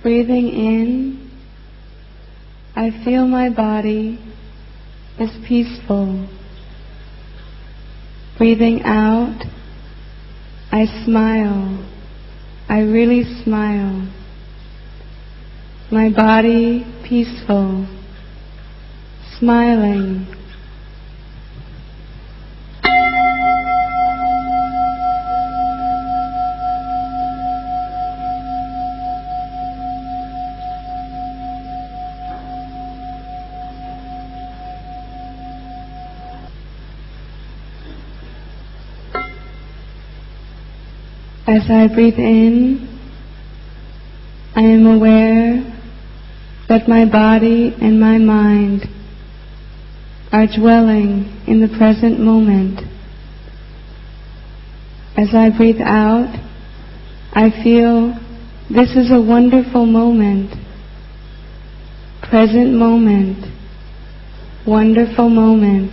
Breathing in, I feel my body is peaceful. Breathing out, I smile. I really smile. My body peaceful. Smiling. As I breathe in, I am aware that my body and my mind are dwelling in the present moment. As I breathe out, I feel this is a wonderful moment, present moment, wonderful moment.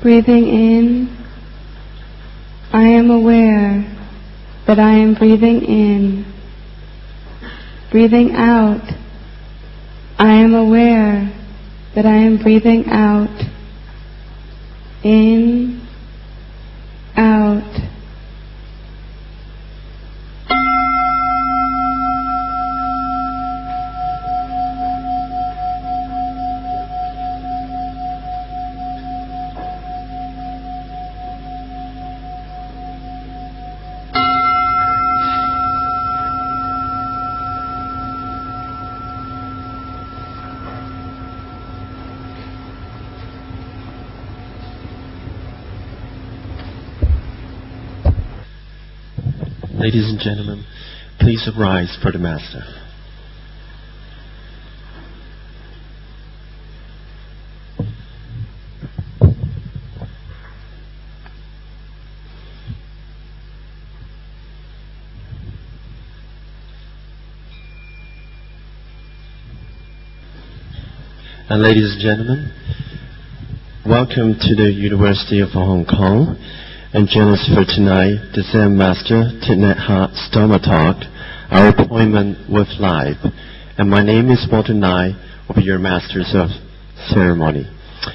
Breathing in, I am aware that I am breathing in. Breathing out, I am aware that I am breathing out. In, out. Ladies and gentlemen, please rise for the Master. And ladies and gentlemen, welcome to the University of Hong Kong. And join us for tonight, the Zen Master Thich Nhat Hanh's Dharma talk, our appointment with life. And my name is Walter Nai, will be your Masters of Ceremony.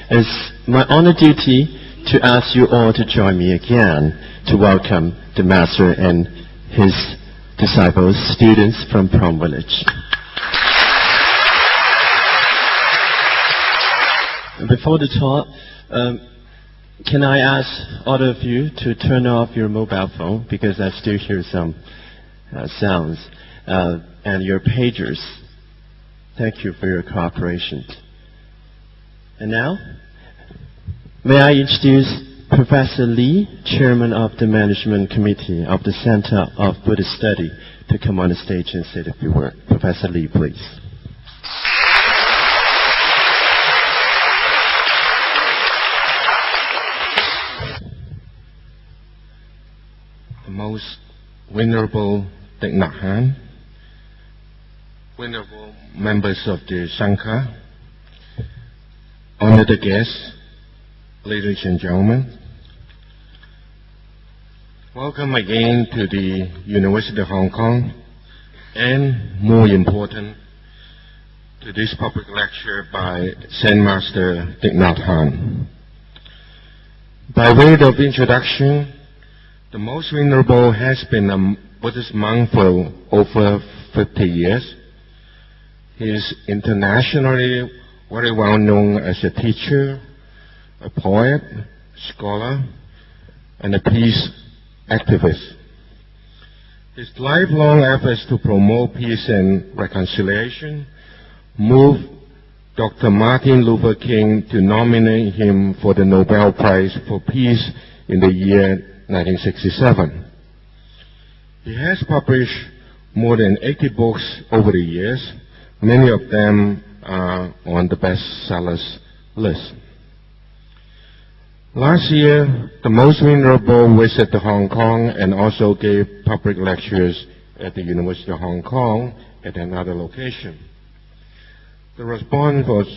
It's my honor duty to ask you all to join me again to welcome the Master and his disciples, students from Prom Village. And before the talk, can I ask all of you to turn off your mobile phone, because I still hear some sounds, and your pagers. Thank you for your cooperation. And now, may I introduce Professor Lee, Chairman of the Management Committee of the Center of Buddhist Study, to come on the stage and say a few words. Professor Lee, please. Most venerable Thich Nhat Hanh, venerable members of the Sangha, honored guests, ladies and gentlemen, welcome again to the University of Hong Kong, and more important, to this public lecture by Zen Master Thich Nhat Hanh. By way of introduction, the Most Venerable has been a Buddhist monk for over 50 years. He is internationally very well known as a teacher, a poet, scholar, and a peace activist. His lifelong efforts to promote peace and reconciliation move Dr. Martin Luther King to nominate him for the Nobel Prize for Peace in the year 1967. He has published more than 80 books over the years. Many of them are on the bestsellers list. Last year, the Most Venerable visited Hong Kong and also gave public lectures at the University of Hong Kong at another location. The response was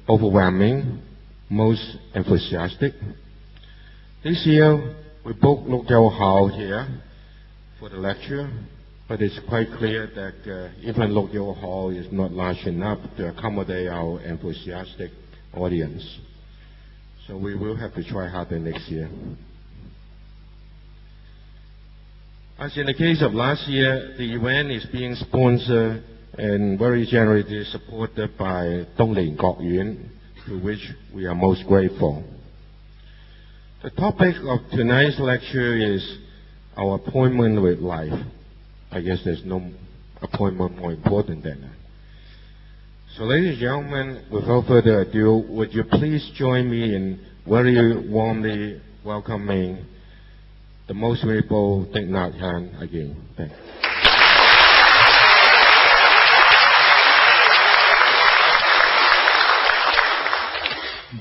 overwhelming, most enthusiastic. This year, we booked local hall here for the lecture, but it's quite clear that even local hall is not large enough to accommodate our enthusiastic audience. So we will have to try harder next year. As in the case of last year, the event is being sponsored and very generously supported by Donglin Gok Yuan, to which we are most grateful. The topic of tonight's lecture is our appointment with life. I guess there's no appointment more important than that. So ladies and gentlemen, without further ado, would you please join me in very warmly welcoming the Most Venerable Thich Nhat Hanh again. Thanks.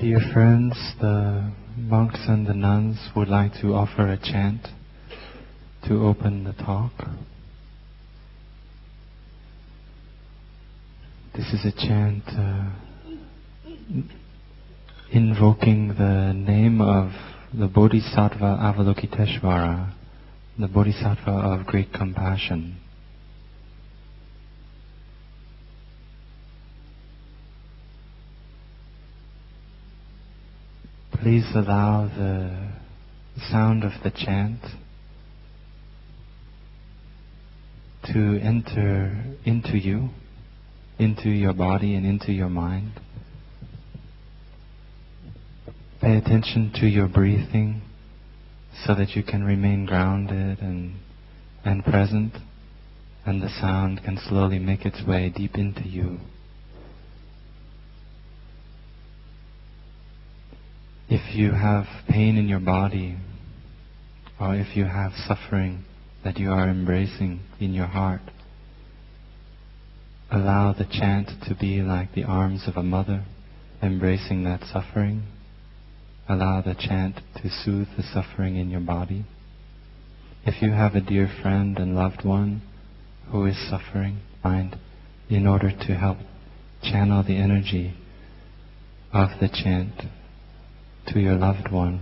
Dear friends, the monks and the nuns would like to offer a chant to open the talk. This is a chant invoking the name of the Bodhisattva Avalokiteshvara, the Bodhisattva of great compassion. Please allow the sound of the chant to enter into you, into your body and into your mind. Pay attention to your breathing so that you can remain grounded and present, and the sound can slowly make its way deep into you. If you have pain in your body, or if you have suffering that you are embracing in your heart, allow the chant to be like the arms of a mother embracing that suffering. Allow the chant to soothe the suffering in your body. If you have a dear friend and loved one who is suffering, mind, in order to help channel the energy of the chant to your loved one.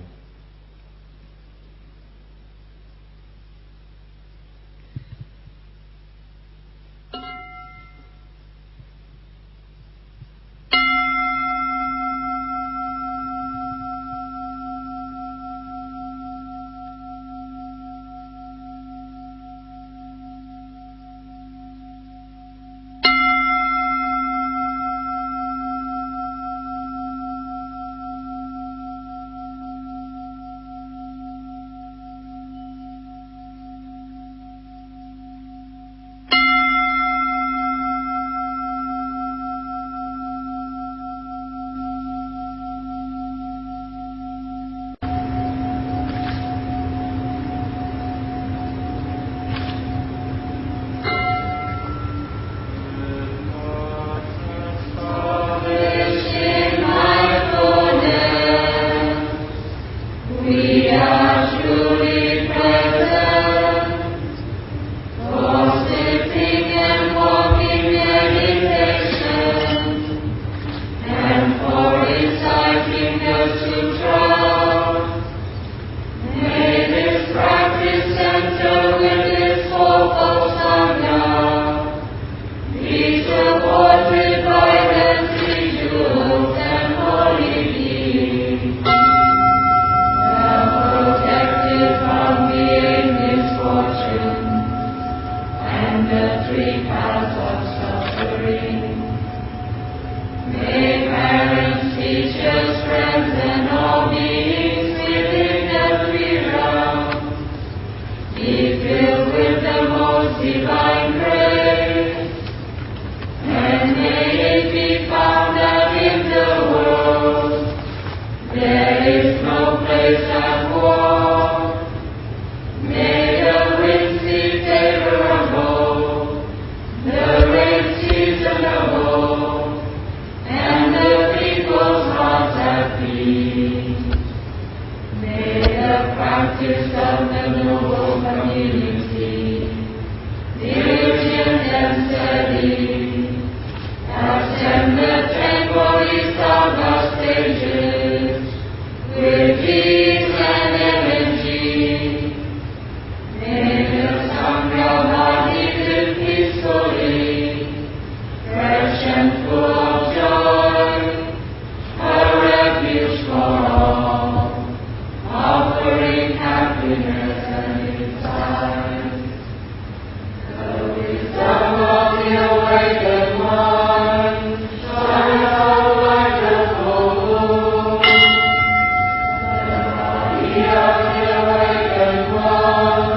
masters of the noble community, diligent and steady, ascend the tranquility of the stages with ease and energy. May the Sangha body live peacefully, fresh and full of joy, a refuge for all, offering happiness and insight. The wisdom of the awakened one shines out like a full moon. The body of the awakened one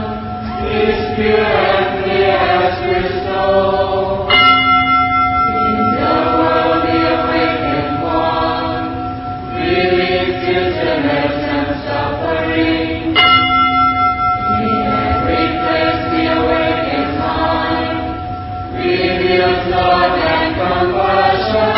is pure and clear as crystal. In the world the awakened one relieves dizziness and suffering. In every place the awakened mind reveals love and compassion.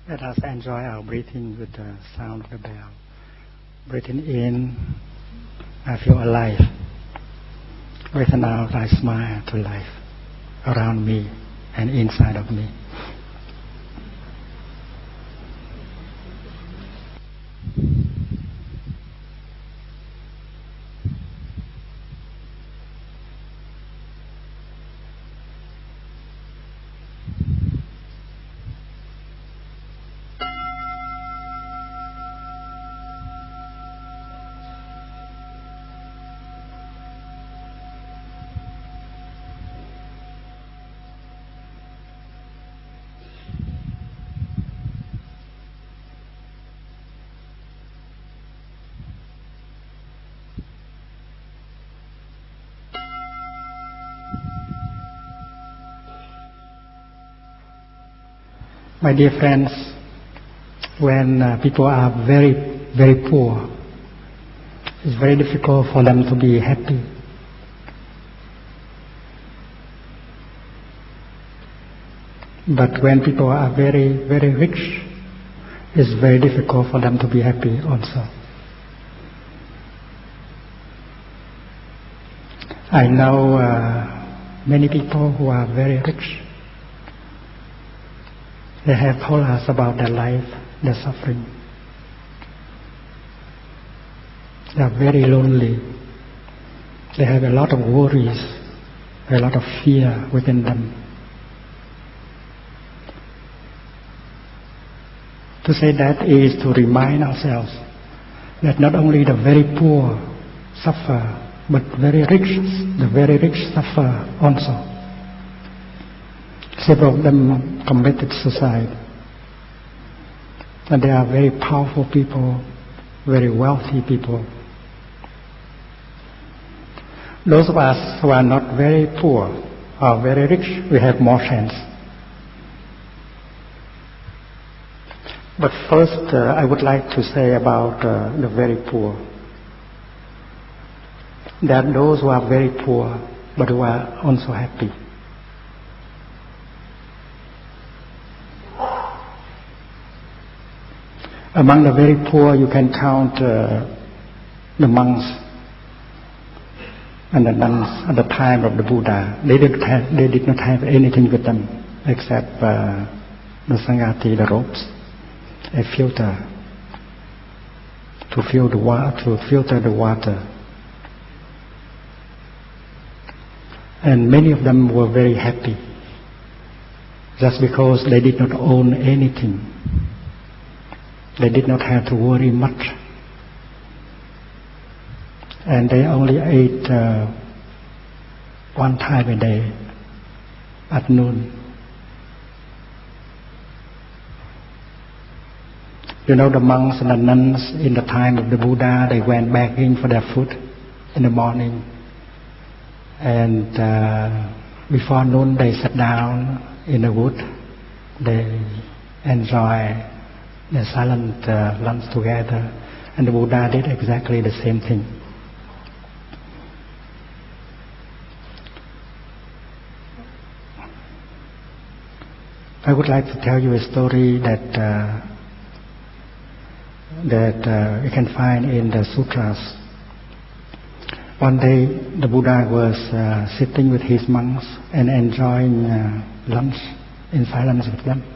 Let us enjoy our breathing with the sound of the bell. Breathing in, I feel alive. Breathing out, I smile to life around me and inside of me. My dear friends, when people are very, very poor, it's very difficult for them to be happy. But when people are very, very rich, it's very difficult for them to be happy also. I know many people who are very rich. They have told us about their life, their suffering. They are very lonely. They have a lot of worries, a lot of fear within them. To say that is to remind ourselves that not only the very poor suffer, but the very rich suffer also. Several of them committed suicide. And they are very powerful people, very wealthy people. Those of us who are not very poor or very rich, we have more chance. But first, I would like to say about the very poor. There are those who are very poor, but who are also happy. Among the very poor, you can count the monks and the nuns at the time of the Buddha. They did not have anything with them except the sangati, the ropes, a filter to filter the water. And many of them were very happy just because they did not own anything. They did not have to worry much. And they only ate one time a day, at noon. You know, the monks and the nuns in the time of the Buddha, they went begging for their food in the morning. And before noon, they sat down in the wood. They enjoy the silent lunch together, and the Buddha did exactly the same thing. I would like to tell you a story that you can find in the sutras. One day, the Buddha was sitting with his monks and enjoying lunch in silence with them.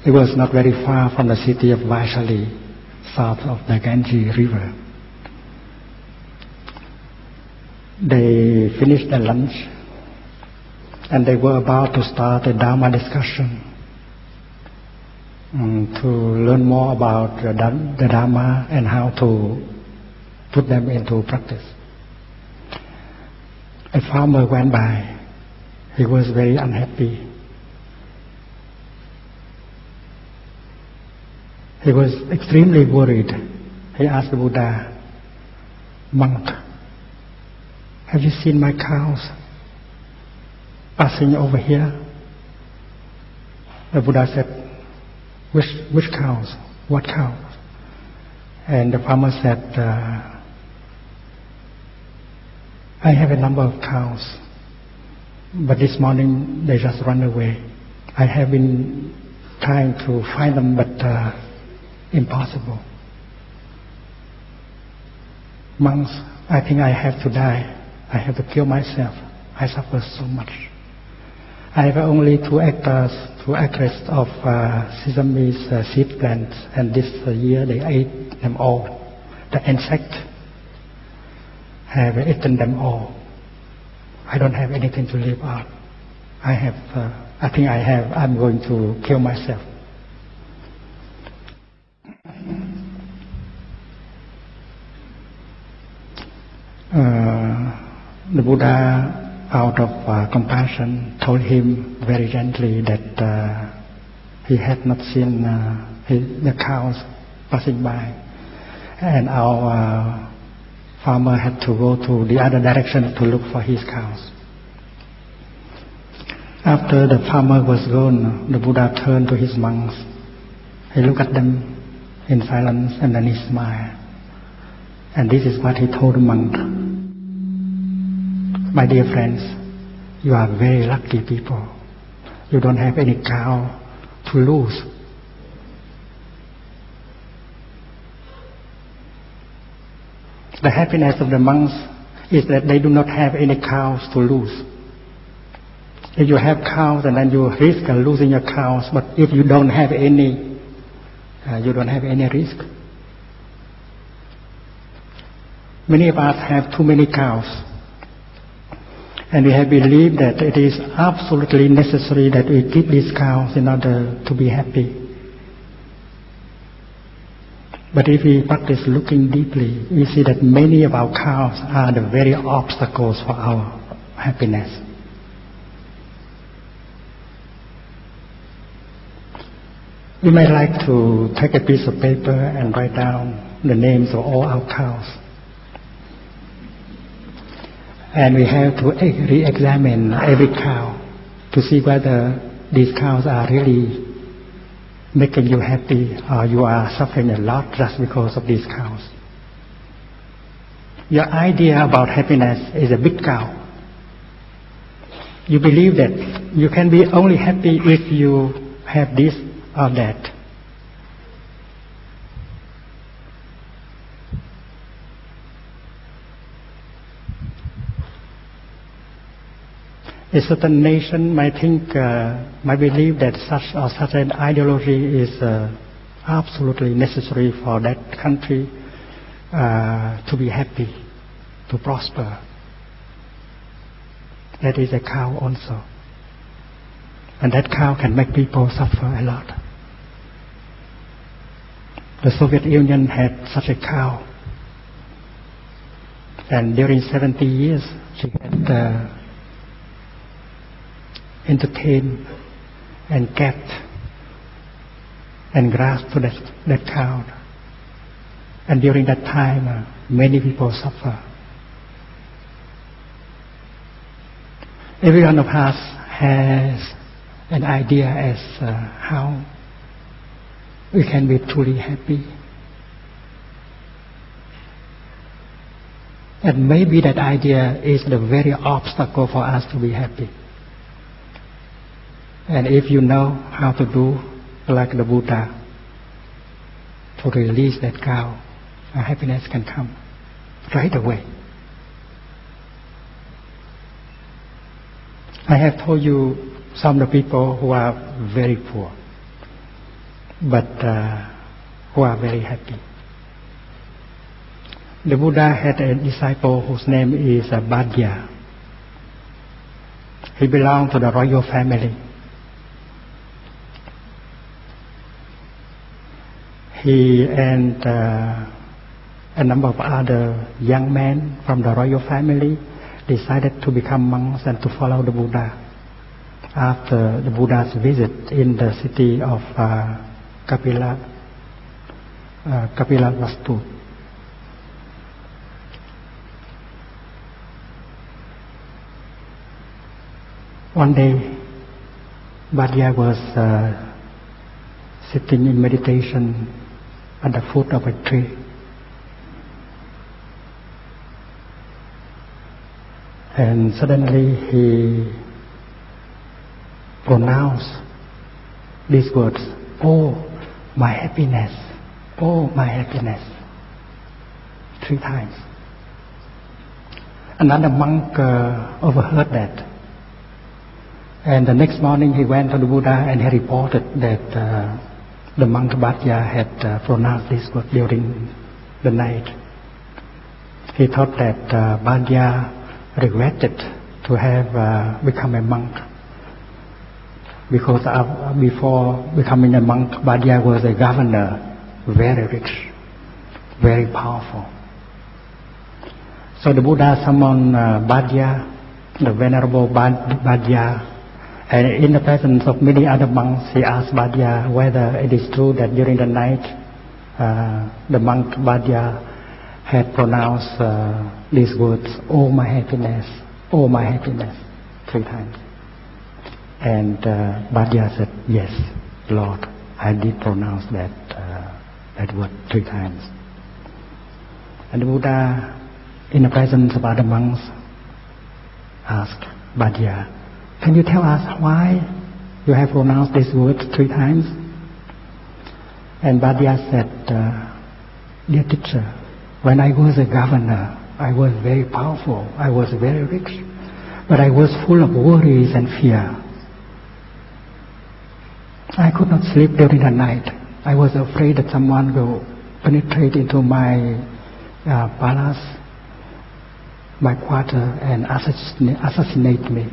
It was not very far from the city of Vaishali, south of the Ganges River. They finished their lunch and they were about to start a Dharma discussion to learn more about the Dharma and how to put them into practice. A farmer went by. He was very unhappy. He was extremely worried. He asked the Buddha, "Monk, have you seen my cows passing over here?" The Buddha said, Which cows? What cows? And the farmer said, I have a number of cows, but this morning they just run away. I have been trying to find them, but impossible. Monks, I think I have to die. I have to kill myself. I suffer so much. I have only two acres of sesame seed plants, and this year they ate them all. The insects have eaten them all. I don't have anything to live on. I'm going to kill myself. The Buddha, out of compassion, told him very gently that he had not seen the cows passing by, and our farmer had to go to the other direction to look for his cows. After the farmer was gone, the Buddha turned to his monks. He looked at them in silence and then he smiled. And this is what he told the monk. My dear friends, you are very lucky people. You don't have any cow to lose. The happiness of the monks is that they do not have any cows to lose. If you have cows and then you risk losing your cows, but if you don't have any, you don't have any risk. Many of us have too many cows, and we have believed that it is absolutely necessary that we keep these cows in order to be happy. But if we practice looking deeply, we see that many of our cows are the very obstacles for our happiness. We might like to take a piece of paper and write down the names of all our cows. And we have to re-examine every cow to see whether these cows are really making you happy or you are suffering a lot just because of these cows. Your idea about happiness is a big cow. You believe that you can be only happy if you have this or that. A certain nation might believe that such an ideology is absolutely necessary for that country to be happy, to prosper. That is a cow also. And that cow can make people suffer a lot. The Soviet Union had such a cow. And during 70 years, she had entertained and kept and grasped to that cow. And during that time, many people suffer. Every one of us has an idea as how we can be truly happy. And maybe that idea is the very obstacle for us to be happy. And if you know how to do like the Buddha, to release that cow, happiness can come right away. I have told you some of the people who are very poor, but who are very happy. The Buddha had a disciple whose name is Bhadya. He belonged to the royal family. He and a number of other young men from the royal family decided to become monks and to follow the Buddha after the Buddha's visit in the city of Kapilavastu. One day, Bhadya was sitting in meditation at the foot of a tree. And suddenly he pronounced these words, "Oh, my happiness, oh, my happiness," 3 times. Another monk overheard that. And the next morning he went to the Buddha and he reported that the monk Bhadya had pronounced this word during the night. He thought that Bhadya regretted to have become a monk, because before becoming a monk, Bhadya was a governor, very rich, very powerful. So the Buddha summoned Bhadya, the venerable Bhadya, and in the presence of many other monks, he asked Bhadya whether it is true that during the night the monk Bhadya had pronounced these words, "Oh, my happiness, oh, my happiness," 3 times. And Bhadya said, "Yes, Lord, I did pronounce that word 3 times." And the Buddha, in the presence of other monks, asked Bhadya, "Can you tell us why you have pronounced these words 3 times?" And Bhadya said, "Dear teacher, when I was a governor, I was very powerful, I was very rich, but I was full of worries and fear. I could not sleep during the night. I was afraid that someone will penetrate into my palace, my quarter, and assassinate me.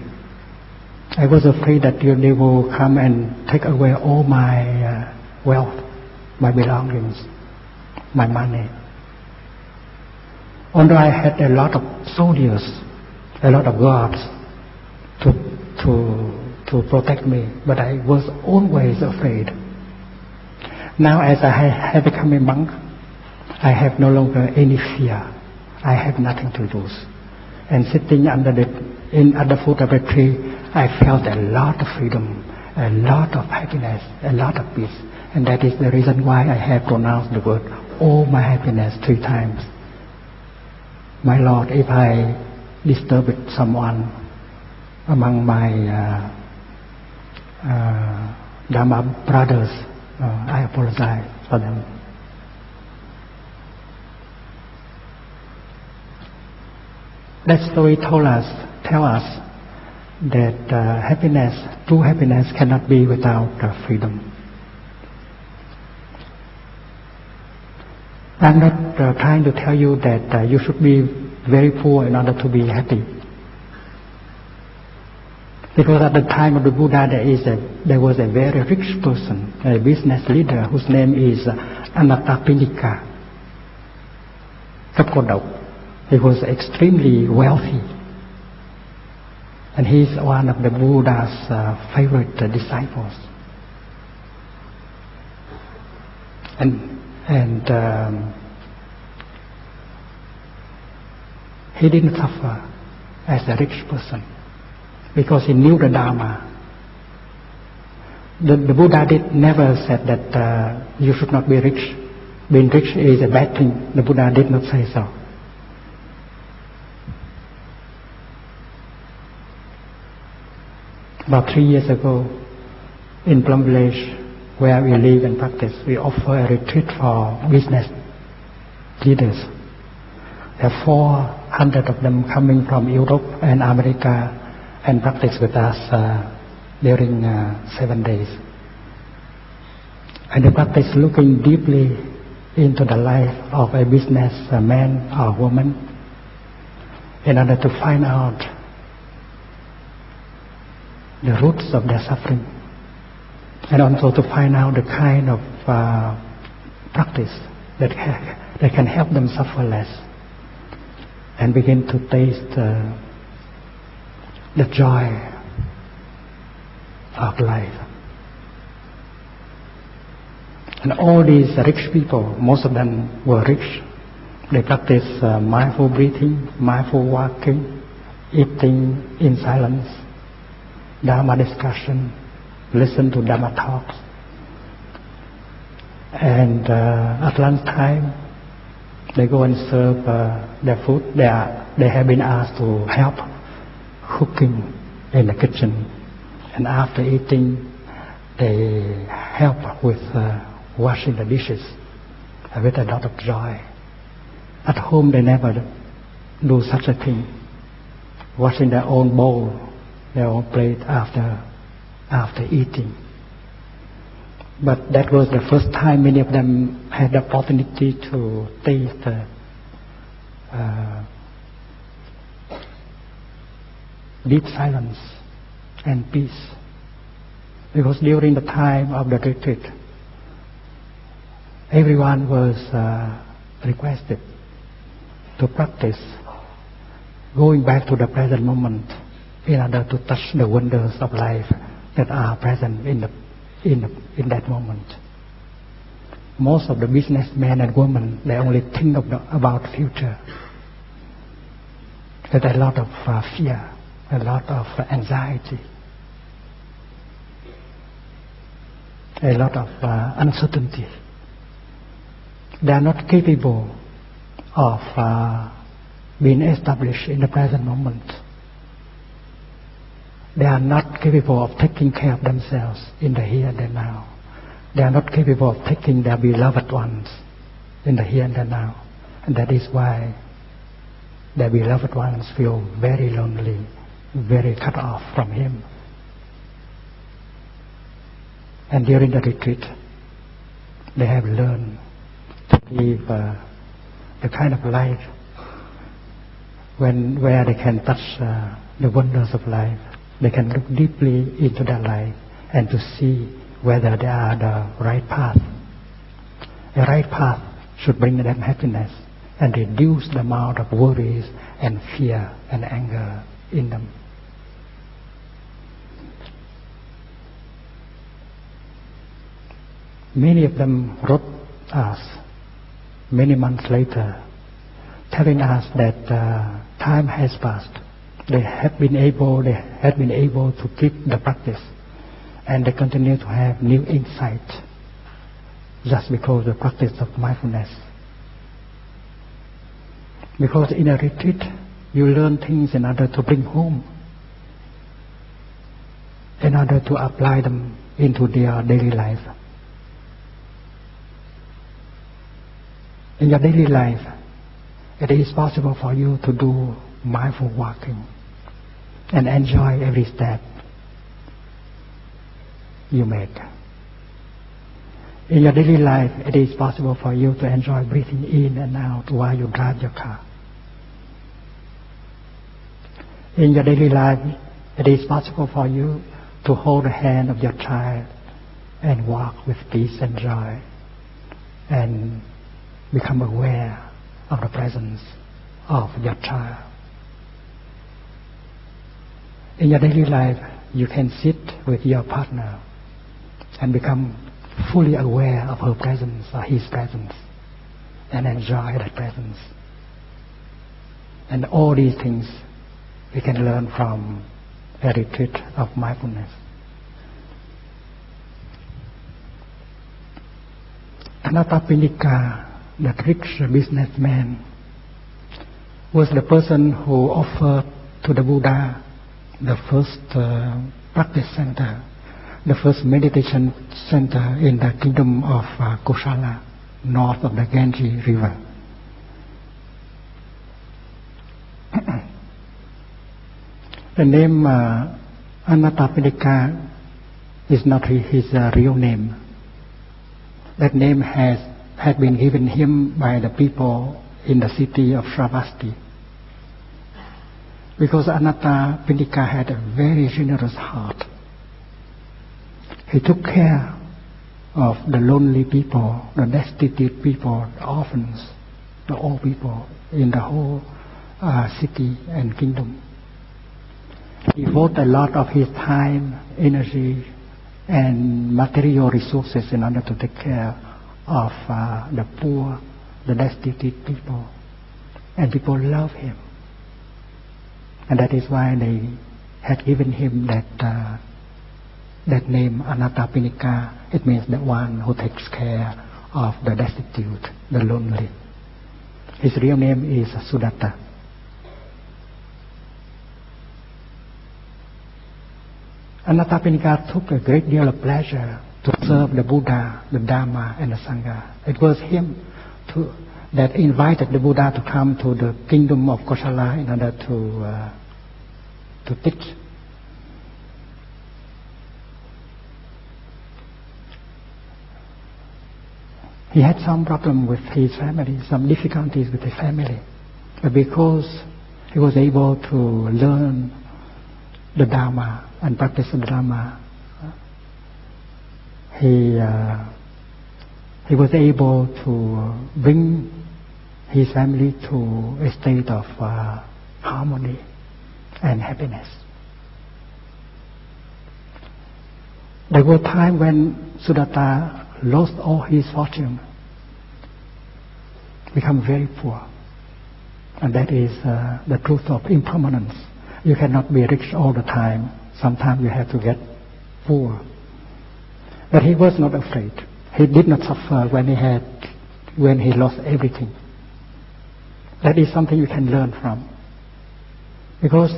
I was afraid that they will come and take away all my wealth, my belongings, my money. Although I had a lot of soldiers, a lot of guards to protect me, but I was always afraid. Now as I have become a monk, I have no longer any fear. I have nothing to lose. And sitting under the foot of a tree, I felt a lot of freedom, a lot of happiness, a lot of peace. And that is the reason why I have pronounced the word, 'Oh, my happiness,' 3 times. My Lord, if I disturbed someone among my Dharma brothers, I apologize for them." That story tell us that happiness, true happiness, cannot be without freedom. I'm not trying to tell you that you should be very poor in order to be happy. Because at the time of the Buddha, there was a very rich person, a business leader, whose name is Anattapinika Kapkodok. He was extremely wealthy. And he is one of the Buddha's favorite disciples. And he didn't suffer as a rich person because he knew the Dharma. The Buddha never said that you should not be rich. Being rich is a bad thing. The Buddha did not say so. About 3 years ago, in Plum Village, where we live and practice, we offer a retreat for business leaders. There are 400 of them coming from Europe and America and practice with us during 7 days. And they practice looking deeply into the life of a businessman or woman in order to find out the roots of their suffering, and also to find out the kind of practice that can help them suffer less and begin to taste the joy of life. And all these rich people, most of them were rich. They practice mindful breathing, mindful walking, eating in silence, Dharma discussion, listen to Dharma talks. And at lunchtime, they go and serve their food. They have been asked to help cooking in the kitchen. And after eating, they help with washing the dishes with a lot of joy. At home they never do such a thing, washing their own bowl, their own plate after eating. But that was the first time many of them had the opportunity to taste deep silence and peace. Because during the time of the retreat, everyone was requested to practice going back to the present moment in order to touch the wonders of life that are present in that moment. Most of the businessmen and women, they only think about the future. There's a lot of fear, a lot of anxiety, a lot of uncertainty. They are not capable of being established in the present moment. They are not capable of taking care of themselves in the here and the now. They are not capable of taking their beloved ones in the here and the now. And that is why their beloved ones feel very lonely, very cut off from Him. And during the retreat, they have learned to live the kind of life where they can touch the wonders of life. They can look deeply into their life and to see whether they are the right path. The right path should bring them happiness and reduce the amount of worries and fear and anger in them. Many of them wrote us many months later, telling us that time has passed. They had been able to keep the practice, and they continue to have new insight just because of the practice of mindfulness. Because in a retreat, you learn things in order to bring home, in order to apply them into their daily life. In your daily life, it is possible for you to do mindful walking and enjoy every step you make. In your daily life, it is possible for you to enjoy breathing in and out while you drive your car. In your daily life, it is possible for you to hold the hand of your child and walk with peace and joy and become aware of the presence of your child. In your daily life, you can sit with your partner and become fully aware of her presence or his presence and enjoy that presence. And all these things we can learn from a retreat of mindfulness. Anathapindika, the rich businessman, was the person who offered to the Buddha the first practice center, the first meditation center in the kingdom of Kosala, north of the Ganges River. The name Anathapindika is not his real name. That name had been given him by the people in the city of Shravasti. Because Anathapindika had a very generous heart. He took care of the lonely people, the destitute people, the orphans, the old people in the whole city and kingdom. He devoted a lot of his time, energy, and material resources in order to take care of the poor, the destitute people. And people love him. And that is why they had given him that name, Anathapindika. It means the one who takes care of the destitute, the lonely. His real name is Sudatta. Anathapindika took a great deal of pleasure to serve the Buddha, the Dharma, and the Sangha. It was him that invited the Buddha to come to the kingdom of Kosala in order to teach. He had some problem with his family, some difficulties with his family. But because he was able to learn the Dharma and practice the Dharma, he was able to bring his family to a state of harmony and happiness. There was a time when Sudatta lost all his fortune, become very poor. And that is the truth of impermanence. You cannot be rich all the time. Sometimes you have to get poor. But he was not afraid. He did not suffer when he lost everything. That is something you can learn from. Because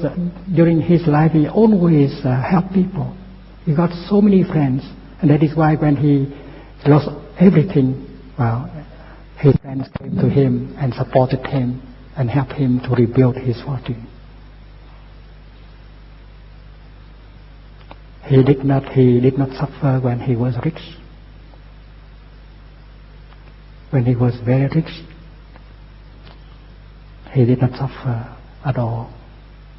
during his life he always helped people. He got so many friends. And that is why when he lost everything, his friends came to him and supported him and helped him to rebuild his fortune. He did not suffer when he was rich. When he was very rich, he did not suffer at all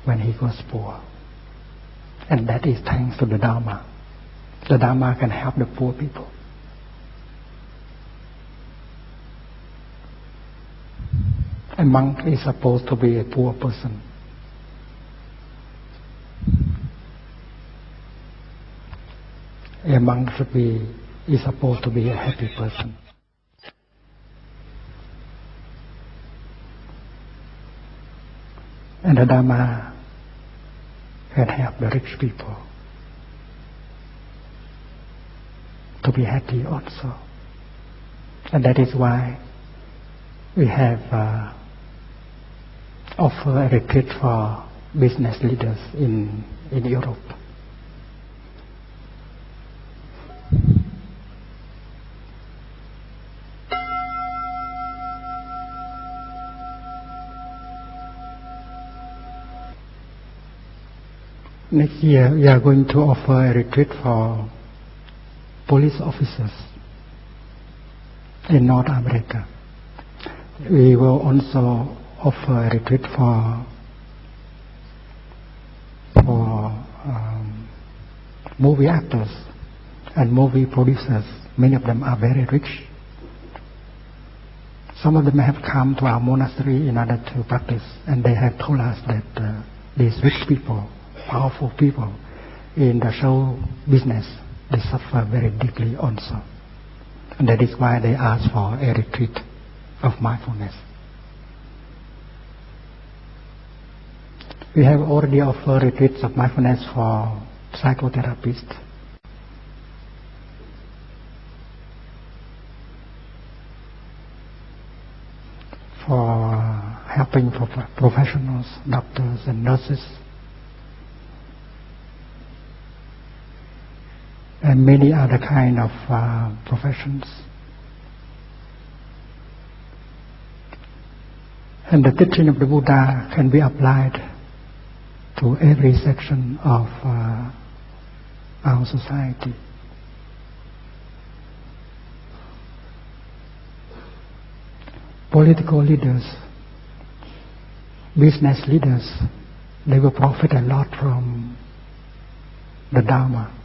when he was poor. And that is thanks to the Dharma. The Dharma can help the poor people. A monk is supposed to be a poor person. A monk is supposed to be a happy person. And the Dharma can help the rich people to be happy also. And that is why we have offer a retreat for business leaders in Europe. Next year we are going to offer a retreat for police officers in North America. We will also offer a retreat for movie actors and movie producers. Many of them are very rich. Some of them have come to our monastery in order to practice, and they have told us that these rich people, powerful people in the show business, they suffer very deeply also. And that is why they ask for a retreat of mindfulness. We have already offered retreats of mindfulness for psychotherapists. For helping professionals, doctors and nurses, and many other kind of professions. And the teaching of the Buddha can be applied to every section of our society. Political leaders, business leaders, they will profit a lot from the Dharma.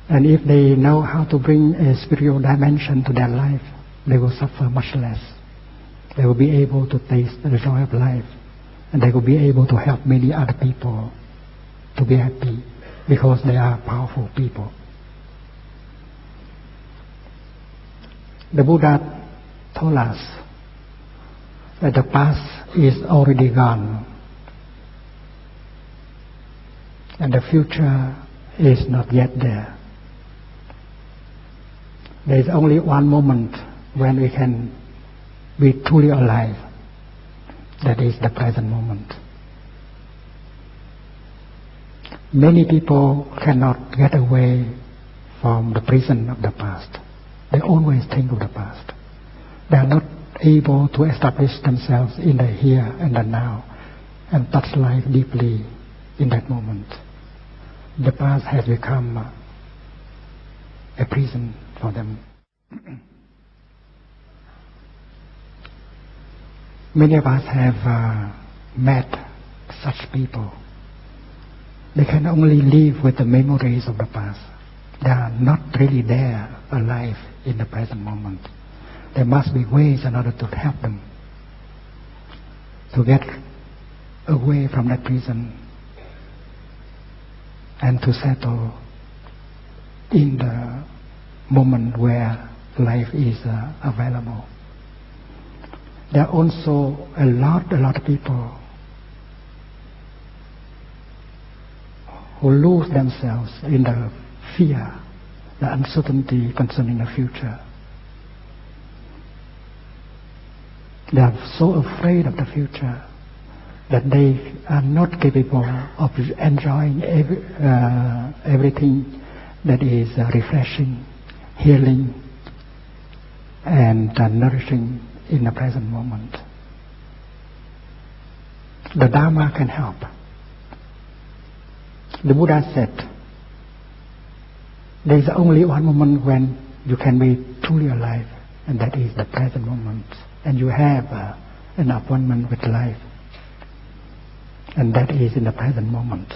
And if they know how to bring a spiritual dimension to their life, they will suffer much less. They will be able to taste the joy of life, and they will be able to help many other people to be happy because they are powerful people. The Buddha told us that the past is already gone and the future is not yet there. There is only one moment when we can be truly alive. That is the present moment. Many people cannot get away from the prison of the past. They always think of the past. They are not able to establish themselves in the here and the now and touch life deeply in that moment. The past has become a prison for them. Many of us have met such people. They can only live with the memories of the past. They are not really there, alive in the present moment. There must be ways in order to help them to get away from that prison and to settle in the moment where life is available. There are also a lot of people who lose themselves in the fear, the uncertainty concerning the future. They are so afraid of the future that they are not capable of enjoying everything that is refreshing, healing, and nourishing in the present moment. The Dharma can help. The Buddha said, there is only one moment when you can be truly alive, and that is the present moment. And you have an appointment with life, and that is in the present moment.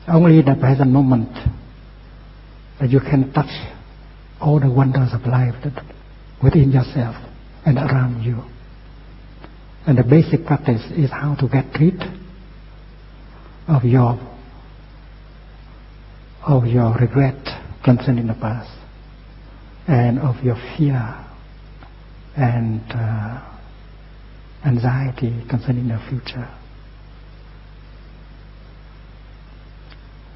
Only in the present moment that you can touch all the wonders of life that within yourself and around you. And the basic practice is how to get rid of your regret concerning the past, and of your fear and anxiety concerning the future.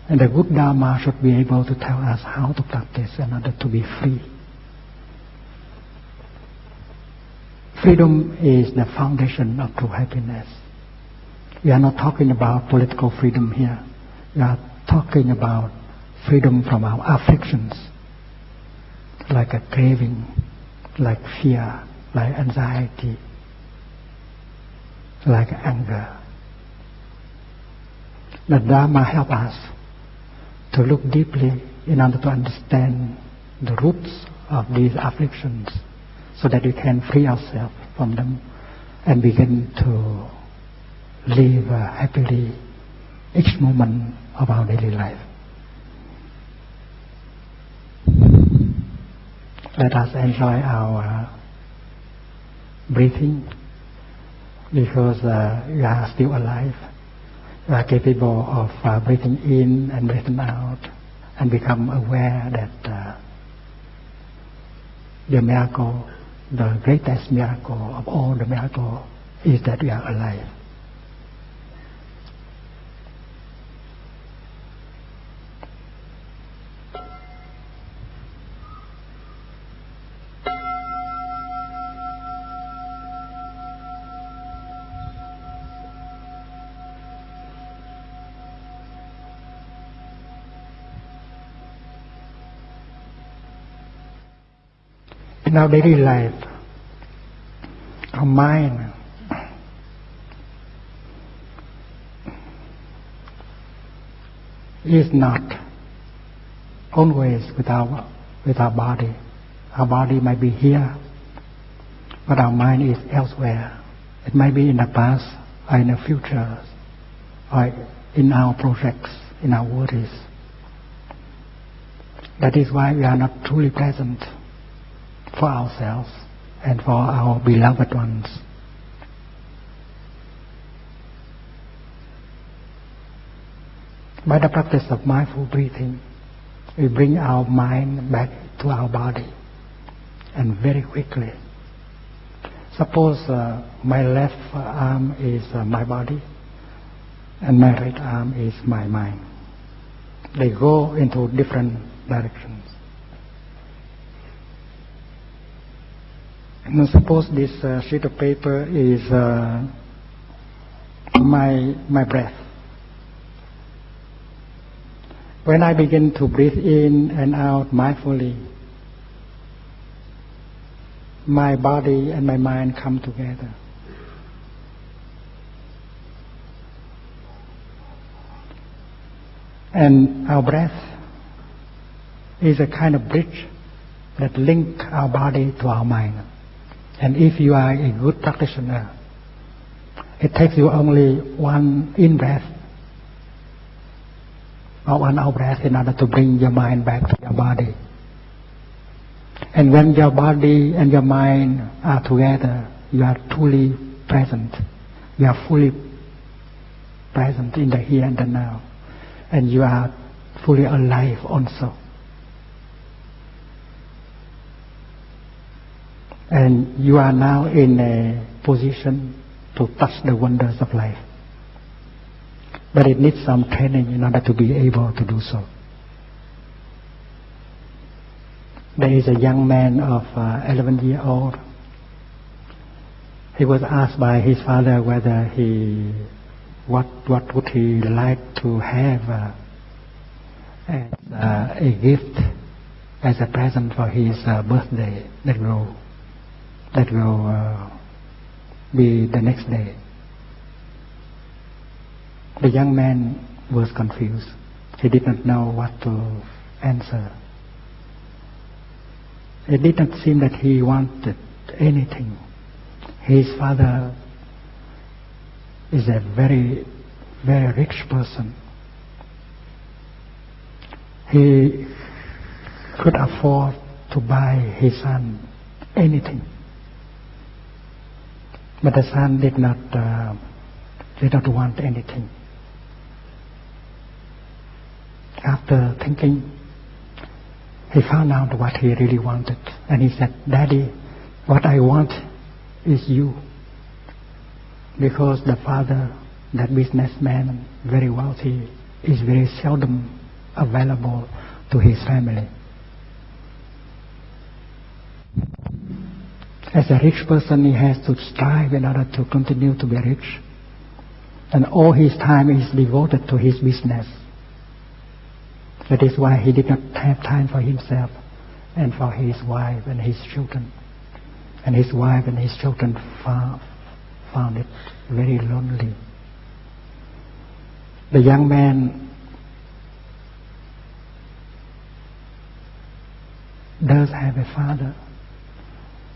And the good Dharma should be able to tell us how to practice in order to be free. Freedom is the foundation of true happiness. We are not talking about political freedom here. We are talking about freedom from our afflictions, like a craving, like fear, like anxiety, like anger. The Dharma helps us to look deeply in order to understand the roots of these afflictions, so that we can free ourselves from them and begin to live happily each moment of our daily life. Let us enjoy our breathing, because we are still alive. We are capable of breathing in and breathing out, and become aware that the miracle, the greatest miracle of all the miracles, is that we are alive. In our daily life, our mind is not always with our body. Our body might be here, but our mind is elsewhere. It might be in the past, or in the future, or in our projects, in our worries. That is why we are not truly present for ourselves and for our beloved ones. By the practice of mindful breathing, we bring our mind back to our body, and very quickly. Suppose my left arm is my body and my right arm is my mind. They go into different directions. Now suppose this sheet of paper is my breath, When I begin to breathe in and out mindfully, my body and my mind come together. And our breath is a kind of bridge that links our body to our mind. And if you are a good practitioner, it takes you only one in-breath or one out-breath in order to bring your mind back to your body. And when your body and your mind are together, you are truly present. You are fully present in the here and the now. And you are fully alive also. And you are now in a position to touch the wonders of life. But it needs some training in order to be able to do so. There is a young man of 11 years old. He was asked by his father whether what would he like to have as a gift, as a present for his birthday that will be the next day. The young man was confused. He did not know what to answer. It did not seem that he wanted anything. His father is a very, very rich person. He could afford to buy his son anything. But the son did not want anything. After thinking, he found out what he really wanted. And he said, "Daddy, what I want is you." Because the father, that businessman, very wealthy, is very seldom available to his family. As a rich person, he has to strive in order to continue to be rich. And all his time is devoted to his business. That is why he did not have time for himself and for his wife and his children. And his wife and his children found it very lonely. The young man does have a father,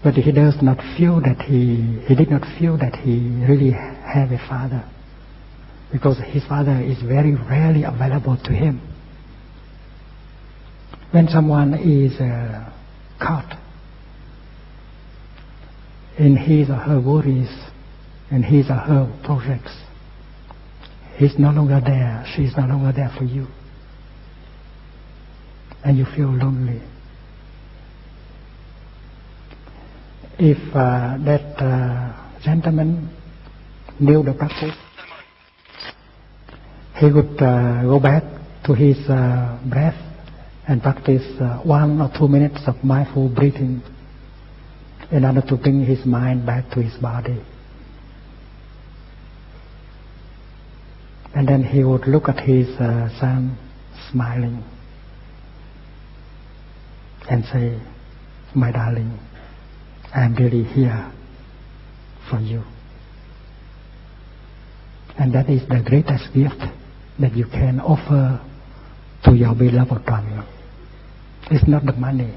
but he does not feel that he did not feel that he really have a father, because his father is very rarely available to him. When someone is caught in his or her worries, in his or her projects, he's no longer there, she's no longer there for you. And you feel lonely. If that gentleman knew the practice, he would go back to his breath and practice 1 or 2 minutes of mindful breathing in order to bring his mind back to his body. And then he would look at his son smiling and say, "My darling, I am really here for you." And that is the greatest gift that you can offer to your beloved one. It's not the money,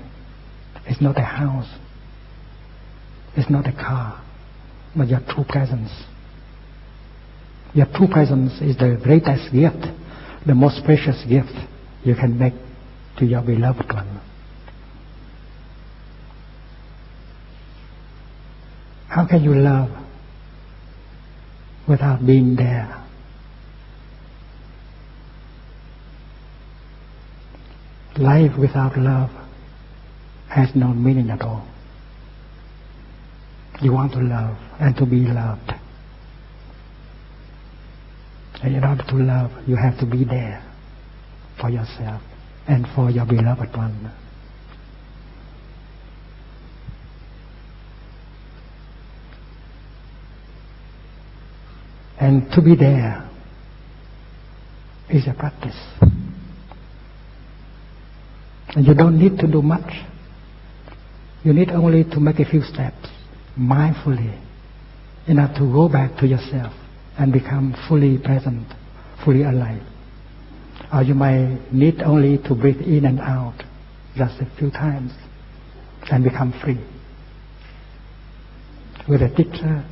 it's not a house, it's not a car, but your true presence. Your true presence is the greatest gift, the most precious gift you can make to your beloved one. How can you love without being there? Life without love has no meaning at all. You want to love and to be loved. And in order to love, you have to be there for yourself and for your beloved one. And to be there is a practice. And you don't need to do much. You need only to make a few steps mindfully enough to go back to yourself and become fully present, fully alive. Or you may need only to breathe in and out just a few times and become free. With a teacher,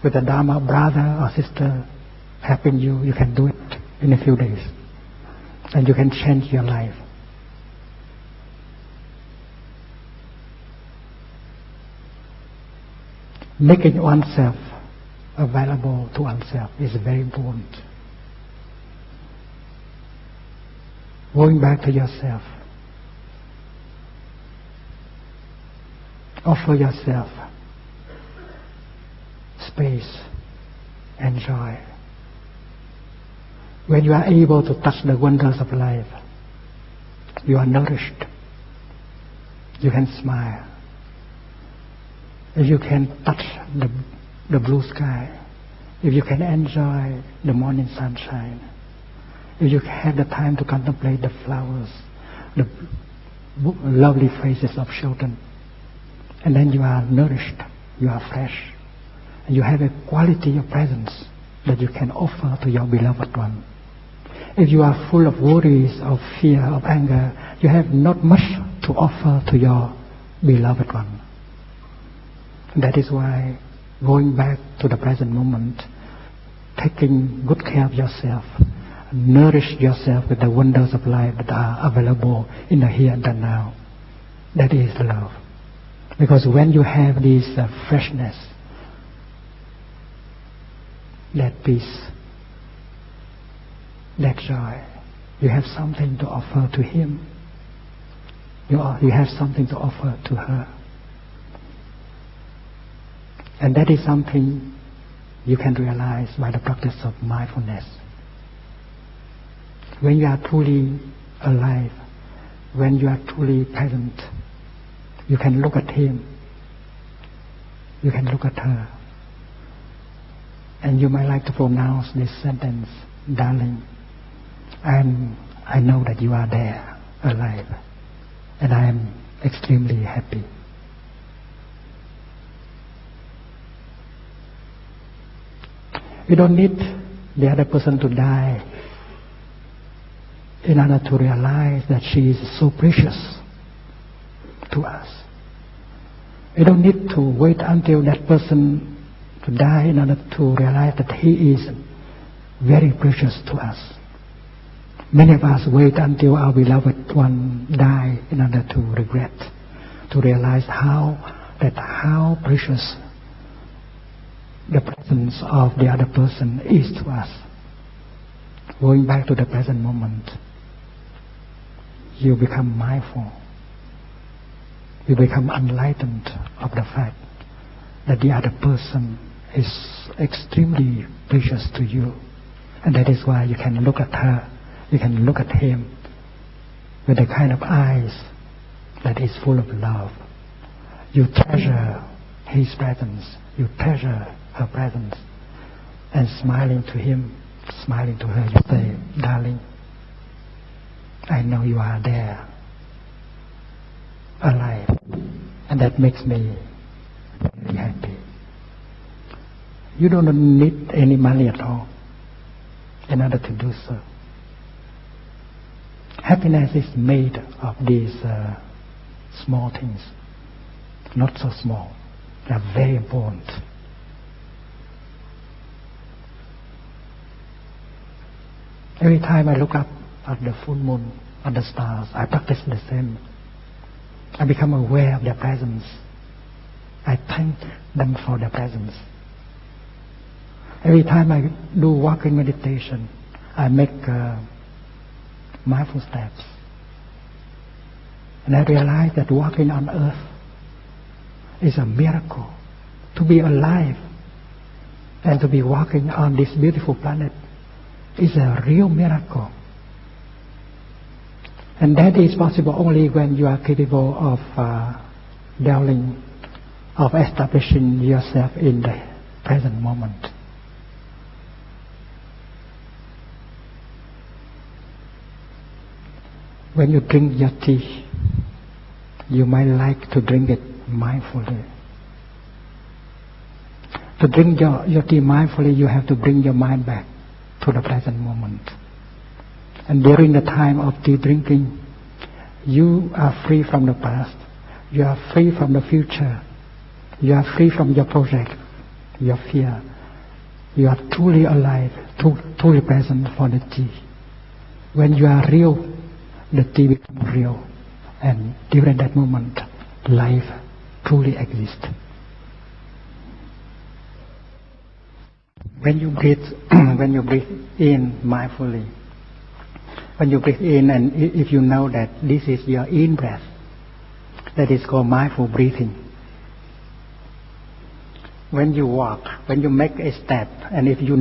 with a Dharma brother or sister helping you, you can do it in a few days. And you can change your life. Making oneself available to oneself is very important. Going back to yourself. Offer yourself space and joy. When you are able to touch the wonders of life, you are nourished. You can smile. If you can touch the blue sky, if you can enjoy the morning sunshine, if you have the time to contemplate the flowers, the lovely faces of children, and then you are nourished, you are fresh, and you have a quality of presence that you can offer to your beloved one. If you are full of worries, of fear, of anger, you have not much to offer to your beloved one. That is why going back to the present moment, taking good care of yourself, nourish yourself with the wonders of life that are available in the here and the now. That is love. Because when you have this freshness, that peace, that joy, you have something to offer to him. You have something to offer to her. And that is something you can realize by the practice of mindfulness. When you are truly alive, when you are truly present, you can look at him, you can look at her, and you might like to pronounce this sentence, darling, I know that you are there, alive, and I am extremely happy. You don't need the other person to die in order to realize that she is so precious to us. You don't need to wait until that person to die in order to realize that he is very precious to us. Many of us wait until our beloved one die in order to regret, to realize how precious the presence of the other person is to us. Going back to the present moment, you become mindful. You become enlightened of the fact that the other person is extremely precious to you. And that is why you can look at her, you can look at him with a kind of eyes that is full of love. You treasure his presence, you treasure her presence, and smiling to him, smiling to her, you say, darling, I know you are there, alive, and that makes me very happy. You don't need any money at all in order to do so. Happiness is made of these small things, not so small. They are very important. Every time I look up at the full moon, at the stars, I practice the same. I become aware of their presence. I thank them for their presence. Every time I do walking meditation, I make mindful steps. And I realize that walking on earth is a miracle. To be alive and to be walking on this beautiful planet is a real miracle. And that is possible only when you are capable of establishing yourself in the present moment. When you drink your tea, you might like to drink it mindfully. To drink your tea mindfully, you have to bring your mind back to the present moment. And during the time of tea drinking, you are free from the past. You are free from the future. You are free from your project, your fear. You are truly alive, truly present for the tea. When you are real, the tea becomes real. And during that moment, life truly exists. When you breathe in mindfully, when you breathe in, and if you know that this is your in breath, that is called mindful breathing. When you walk, when you make a step, and if you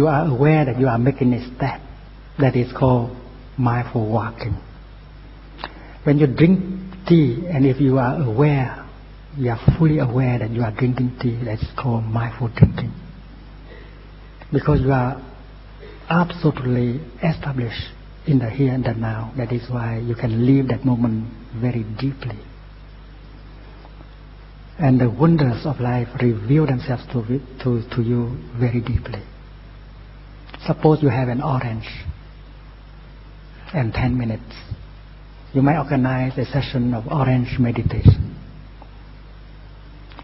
are aware that you are making a step, that is called mindful walking. When you drink tea, and if you are aware, you are fully aware that you are drinking tea, that is called mindful drinking. Because you are absolutely established in the here and the now. That is why you can live that moment very deeply. And the wonders of life reveal themselves to you very deeply. Suppose you have an orange and 10 minutes. You might organize a session of orange meditation.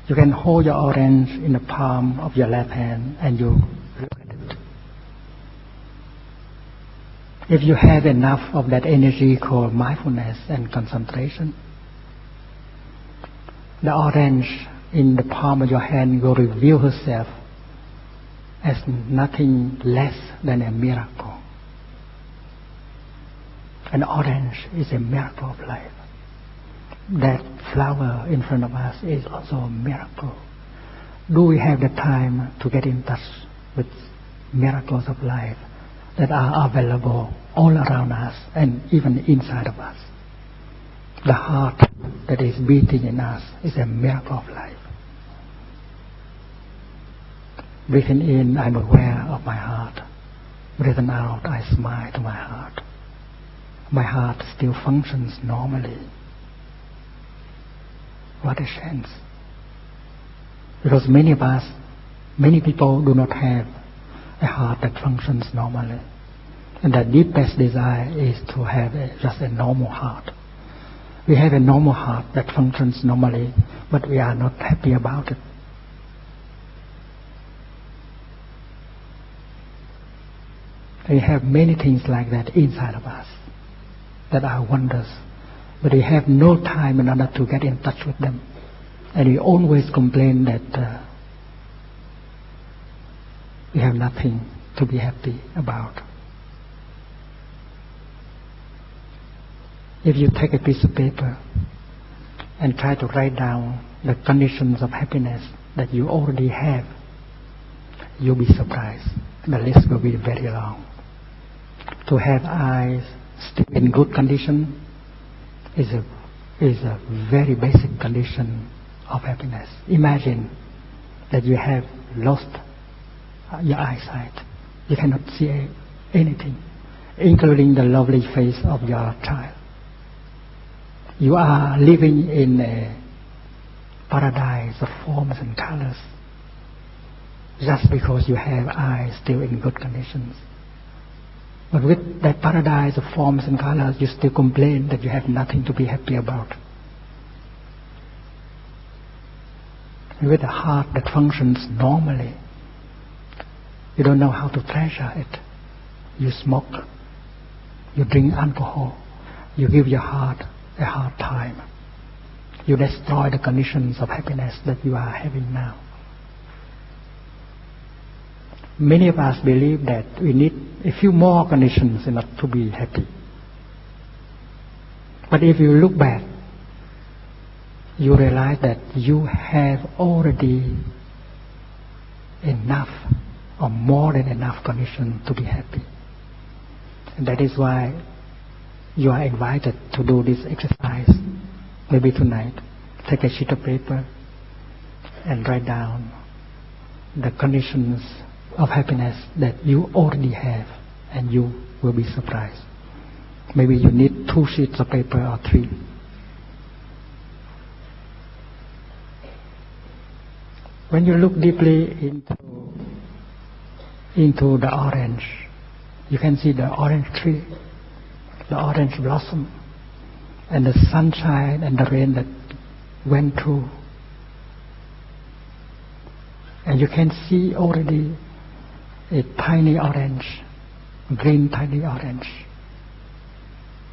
You can hold your orange in the palm of your left hand and you look at it. If you have enough of that energy called mindfulness and concentration, the orange in the palm of your hand will reveal herself as nothing less than a miracle. An orange is a miracle of life. That flower in front of us is also a miracle. Do we have the time to get in touch with miracles of life that are available all around us and even inside of us? The heart that is beating in us is a miracle of life. Breathing in, I'm aware of my heart. Breathing out, I smile to my heart. My heart still functions normally. What a chance. Because many people do not have a heart that functions normally. And the deepest desire is to have just a normal heart. We have a normal heart that functions normally, but we are not happy about it. We have many things like that inside of us that are wonders, but we have no time in order to get in touch with them. And we always complain that we have nothing to be happy about. If you take a piece of paper and try to write down the conditions of happiness that you already have, you'll be surprised. The list will be very long. To have eyes still in good condition is a very basic condition of happiness. Imagine that you have lost your eyesight. You cannot see anything, including the lovely face of your child. You are living in a paradise of forms and colors just because you have eyes still in good conditions. But with that paradise of forms and colors, you still complain that you have nothing to be happy about. And with a heart that functions normally, you don't know how to treasure it. You smoke, you drink alcohol, you give your heart a hard time. You destroy the conditions of happiness that you are having now. Many of us believe that we need a few more conditions in order to be happy. But if you look back, you realize that you have already enough or more than enough conditions to be happy. And that is why you are invited to do this exercise. Maybe tonight, take a sheet of paper and write down the conditions of happiness that you already have, and you will be surprised. Maybe you need 2 sheets of paper or 3. When you look deeply into the orange, you can see the orange tree, the orange blossom, and the sunshine and the rain that went through. And you can see already a tiny orange, green tiny orange.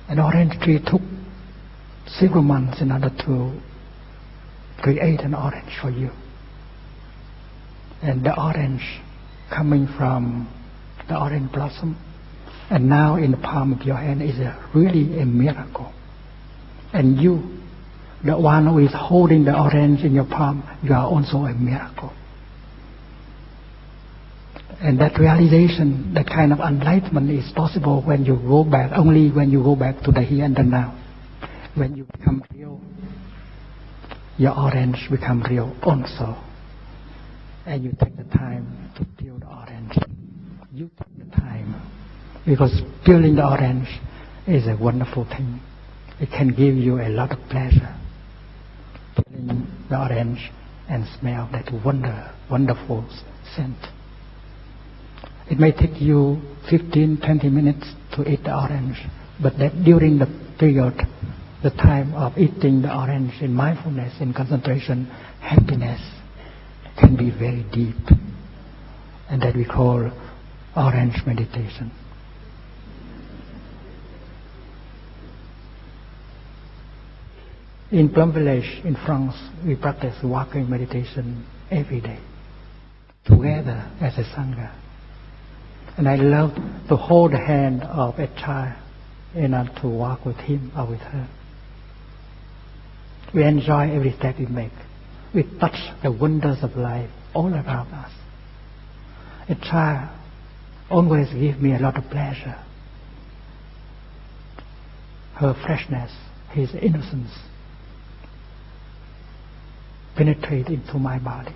An orange tree took several months in order to create an orange for you. And the orange coming from the orange blossom, and now in the palm of your hand, is really a miracle. And you, the one who is holding the orange in your palm, you are also a miracle. And that realization, that kind of enlightenment is possible when you go back, only when you go back to the here and the now. When you become real, your orange become real also. And you take the time to peel the orange. You take the time. Because peeling the orange is a wonderful thing. It can give you a lot of pleasure. Peeling the orange and smell that wonderful scent. It may take you 15-20 minutes to eat the orange, but that during the period, the time of eating the orange in mindfulness, in concentration, happiness can be very deep, and that we call orange meditation. In Plum Village in France, we practice walking meditation every day, together as a Sangha. And I love to hold the hand of a child and to walk with him or with her. We enjoy every step we make. We touch the wonders of life all around us. A child always gives me a lot of pleasure. Her freshness, his innocence, penetrate into my body,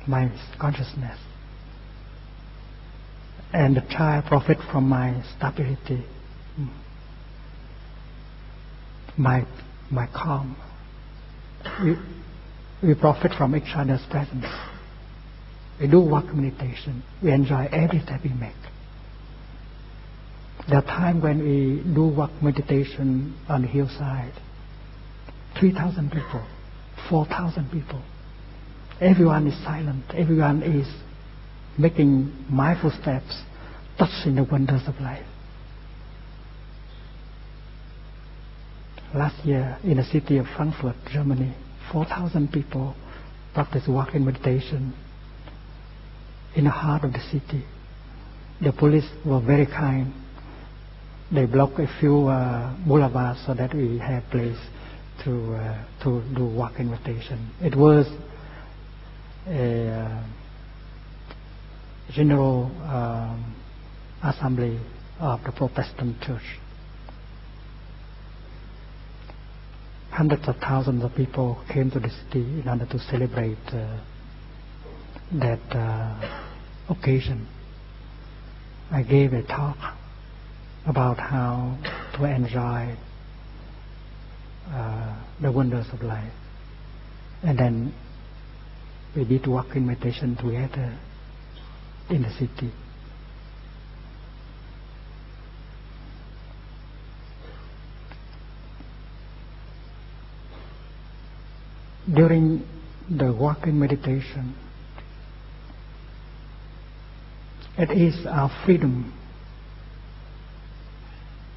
my consciousness. And the child profit from my stability, my calm. We profit from each other's presence. We do walk meditation. We enjoy every step we make. There are times when we do walk meditation on the hillside. 3,000 people, 4,000 people. Everyone is silent. Everyone is making mindful steps, touching the wonders of life. Last year, in the city of Frankfurt, Germany, 4,000 people practiced walking meditation in the heart of the city. The police were very kind. They blocked a few boulevards so that we had place to do walking meditation. It was a general assembly of the Protestant church. Hundreds of thousands of people came to the city in order to celebrate that occasion. I gave a talk about how to enjoy the wonders of life. And then we did walking meditation together in the city. During the walking meditation, it is our freedom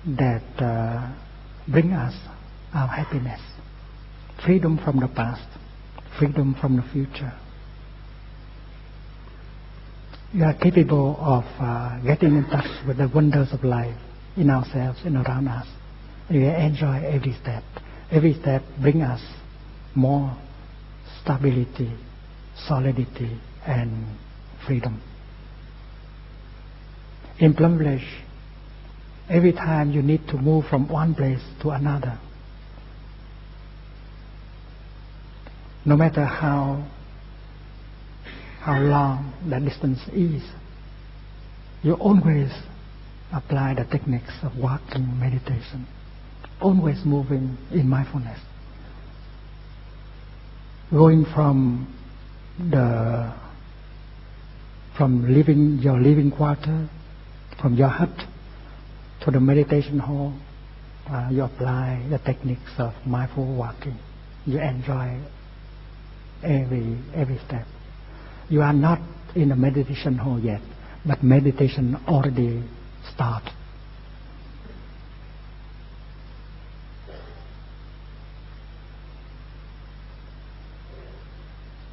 that bring us our happiness. Freedom from the past, freedom from the future. We are capable of getting in touch with the wonders of life in ourselves and around us. We enjoy every step. Every step brings us more stability, solidity, and freedom. In Plum Village, every time you need to move from one place to another, no matter how long that distance is, you always apply the techniques of walking meditation, always moving in mindfulness. Going from your living quarter, from your hut to the meditation hall, you apply the techniques of mindful walking. You enjoy every step. You are not in the meditation hall yet, but meditation already started.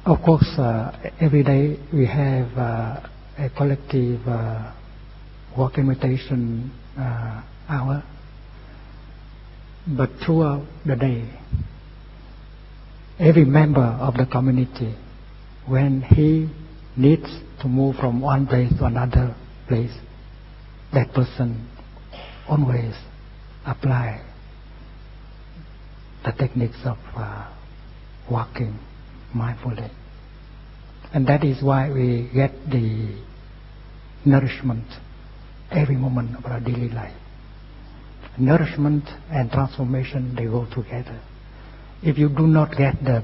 Of course, every day we have a collective walking meditation hour, but throughout the day, every member of the community, when he needs to move from one place to another place, that person always apply the techniques of walking mindfully. And that is why we get the nourishment every moment of our daily life. Nourishment and transformation, they go together. If you do not get the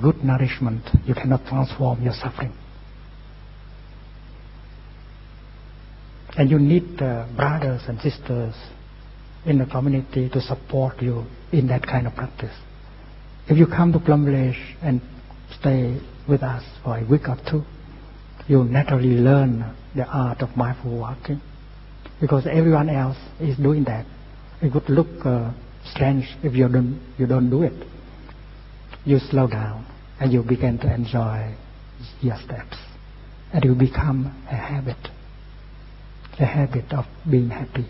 good nourishment, you cannot transform your suffering. And you need brothers and sisters in the community to support you in that kind of practice. If you come to Plum Village and stay with us for a week or two, you'll naturally learn the art of mindful walking, because everyone else is doing that. It would look strange if you don't do it. You slow down and you begin to enjoy your steps, and you become a habit of being happy.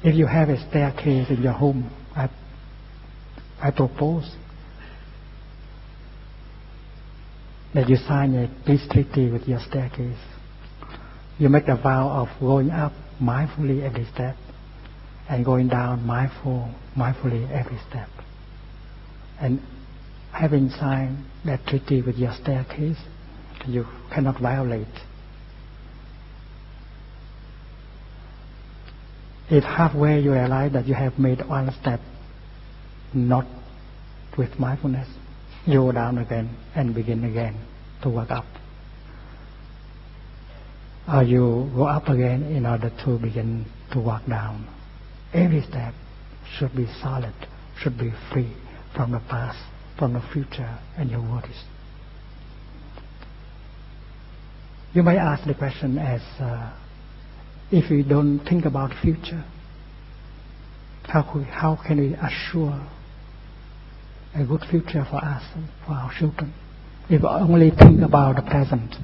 If you have a staircase in your home, I propose that you sign a peace treaty with your staircase. You make the vow of going up mindfully every step and going down mindfully every step. And having signed that treaty with your staircase, you cannot violate. If halfway you realize that you have made one step not with mindfulness, you go down again and begin again to work up. Or you go up again in order to begin to walk down. Every step should be solid, should be free from the past, from the future, and your worries. You may ask the question as, if we don't think about the future, how can we assure a good future for us and for our children if we only think about the present?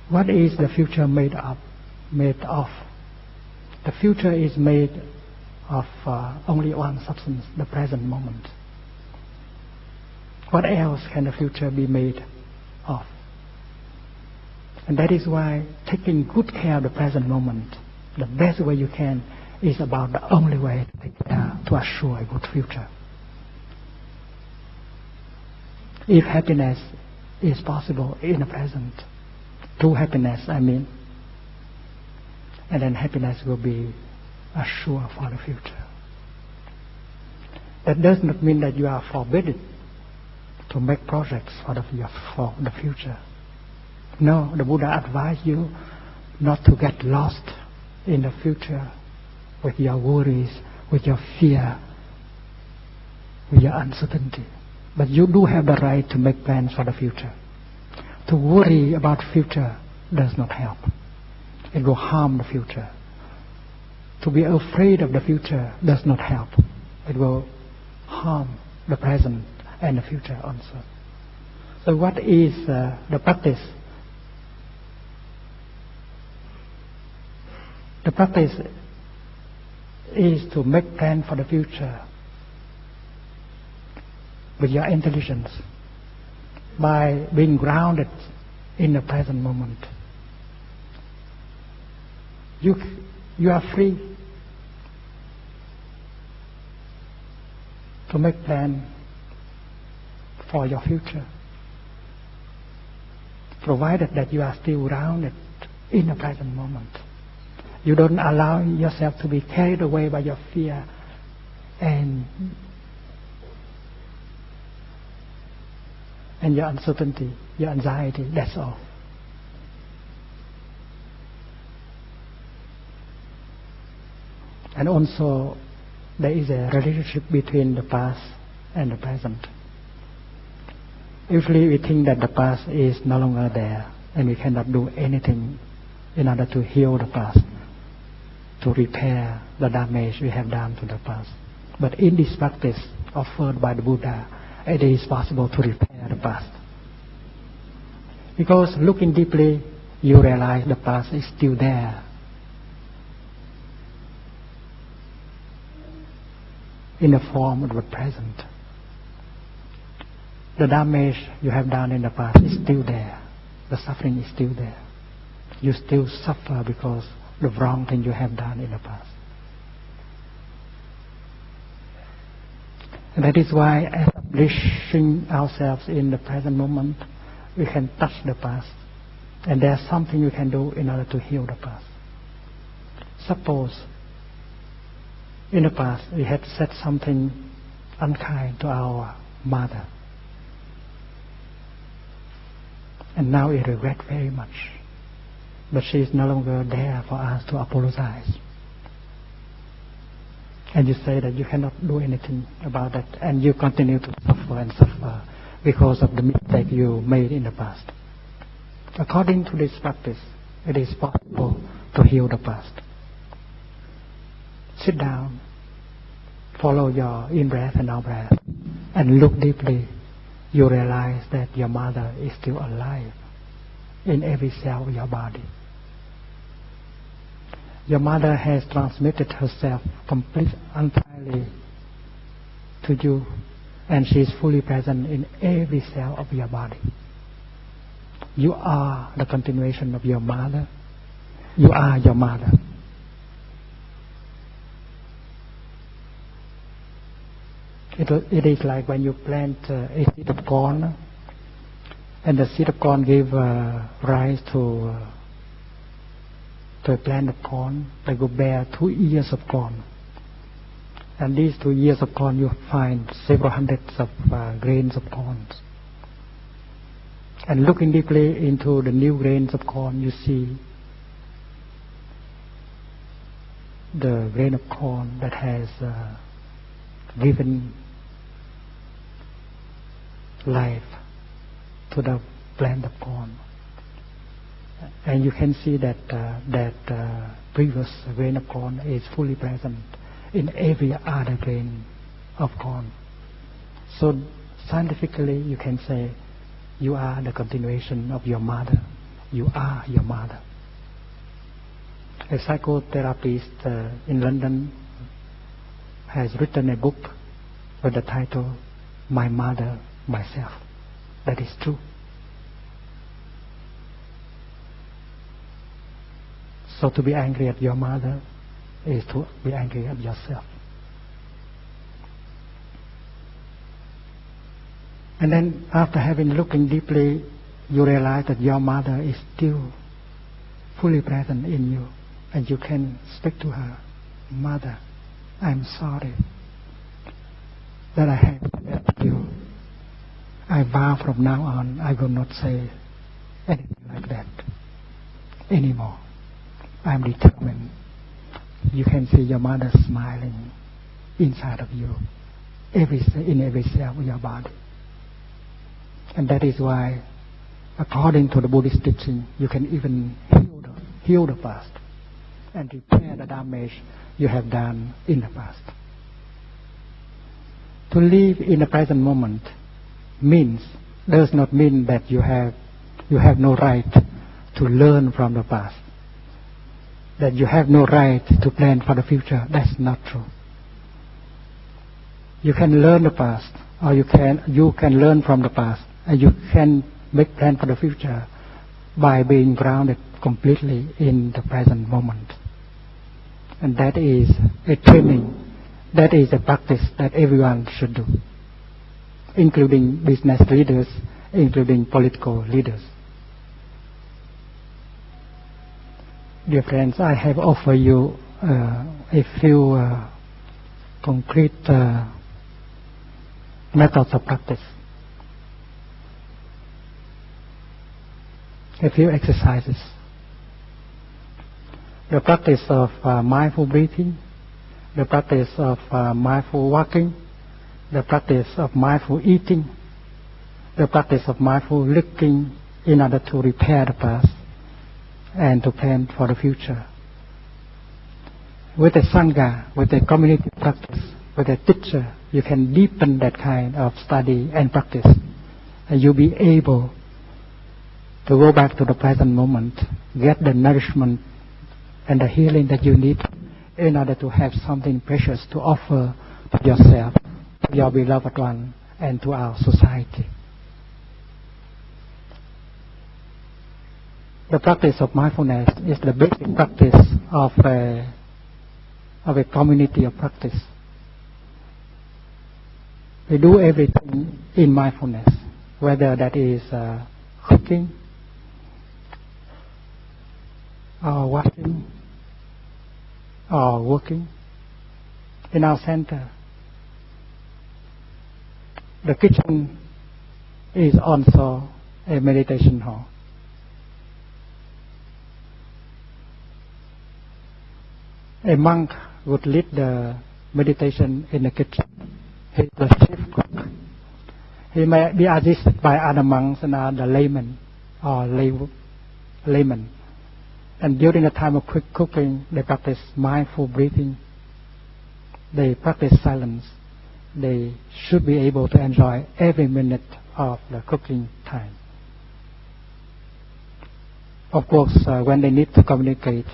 What is the future made of? The future is made of only one substance, the present moment. What else can the future be made of? And that is why taking good care of the present moment, the best way you can, is about the only way to assure a good future. If happiness is possible in the present, true happiness, I mean, and then happiness will be assured for the future. That does not mean that you are forbidden to make projects for the future. No, the Buddha advised you not to get lost in the future with your worries, with your fear, with your uncertainty. But you do have the right to make plans for the future. To worry about the future does not help. It will harm the future. To be afraid of the future does not help. It will harm the present and the future also. So what is the practice? The practice is to make plans for the future with your intelligence by being grounded in the present moment. You are free to make plans for your future, provided that you are still grounded in the present moment. You don't allow yourself to be carried away by your fear and your uncertainty, your anxiety. That's all. And also, there is a relationship between the past and the present. Usually we think that the past is no longer there and we cannot do anything in order to heal the past, to repair the damage we have done to the past. But in this practice offered by the Buddha, it is possible to repair the past. Because looking deeply, you realize the past is still there. In the form of the present. The damage you have done in the past is still there. The suffering is still there. You still suffer because of the wrong thing you have done in the past. And that is why, establishing ourselves in the present moment, we can touch the past. And there's something we can do in order to heal the past. Suppose in the past we had said something unkind to our mother. And now we regret very much. But she is no longer there for us to apologize. And you say that you cannot do anything about that, and you continue to suffer and suffer because of the mistake you made in the past. According to this practice, it is possible to heal the past. Sit down, follow your in-breath and out-breath, and look deeply. You realize that your mother is still alive in every cell of your body. Your mother has transmitted herself entirely to you, and she is fully present in every cell of your body. You are the continuation of your mother. You are your mother. It is like when you plant a seed of corn, and the seed of corn give rise to a plant of corn that will bear 2 ears of corn. And these 2 ears of corn, you find several hundreds of grains of corn. And looking deeply into the new grains of corn, you see the grain of corn that has given life to the plant of corn. And you can see that previous grain of corn is fully present in every other grain of corn. So scientifically you can say you are the continuation of your mother. You are your mother. A psychotherapist in London has written a book with the title My Mother, Myself. That is true. So to be angry at your mother is to be angry at yourself. And then after having looking deeply, you realize that your mother is still fully present in you, and you can speak to her. Mother, I'm sorry that I have said to you. I vow from now on I will not say anything like that anymore. I'm determined. You can see your mother smiling inside of you, in every cell of your body. And that is why, according to the Buddhist teaching, you can even heal the past and repair the damage you have done in the past. To live in the present moment does not mean that you have no right to learn from the past, that you have no right to plan for the future. That's not true. You can learn the past, or you can learn from the past, and you can make plan for the future by being grounded completely in the present moment. And that is a training, that is a practice that everyone should do, including business leaders, including political leaders. dear friends, I have offered you a few concrete methods of practice, a few exercises. The practice of mindful breathing, the practice of mindful walking, the practice of mindful eating, the practice of mindful looking in order to repair the past and to plan for the future. With a sangha, with a community practice, with a teacher, you can deepen that kind of study and practice, and you'll be able to go back to the present moment, get the nourishment and the healing that you need in order to have something precious to offer to yourself, to your beloved one, and to our society. The practice of mindfulness is the basic practice of a community of practice. We do everything in mindfulness, whether that is cooking, or washing, or working. In our center, the kitchen is also a meditation hall. A monk would lead the meditation in the kitchen. He is the chief cook. He may be assisted by other monks and other laymen or laymen. And during the time of cooking, they practice mindful breathing. They practice silence. They should be able to enjoy every minute of the cooking time. Of course, when they need to communicate,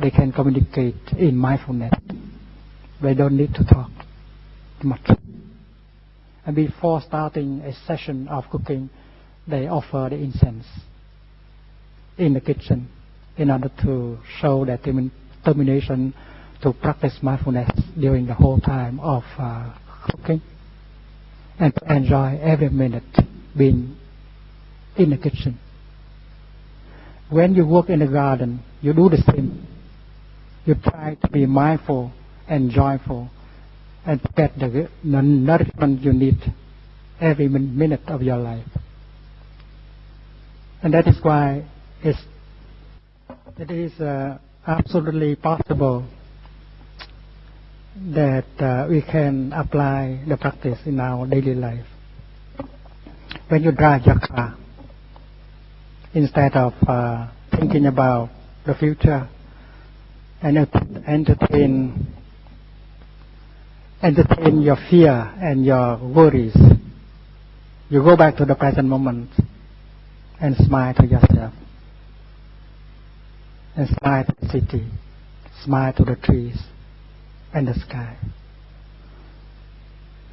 they can communicate in mindfulness. They don't need to talk much. And before starting a session of cooking, they offer the incense in the kitchen in order to show their determination to practice mindfulness during the whole time of cooking and to enjoy every minute being in the kitchen. When you work in the garden, you do the same. You try to be mindful and joyful and get the nourishment you need every minute of your life. And that is why it is absolutely possible that we can apply the practice in our daily life. When you drive your car, instead of thinking about the future and entertain your fear and your worries, you go back to the present moment and smile to yourself, and smile to the city, smile to the trees and the sky.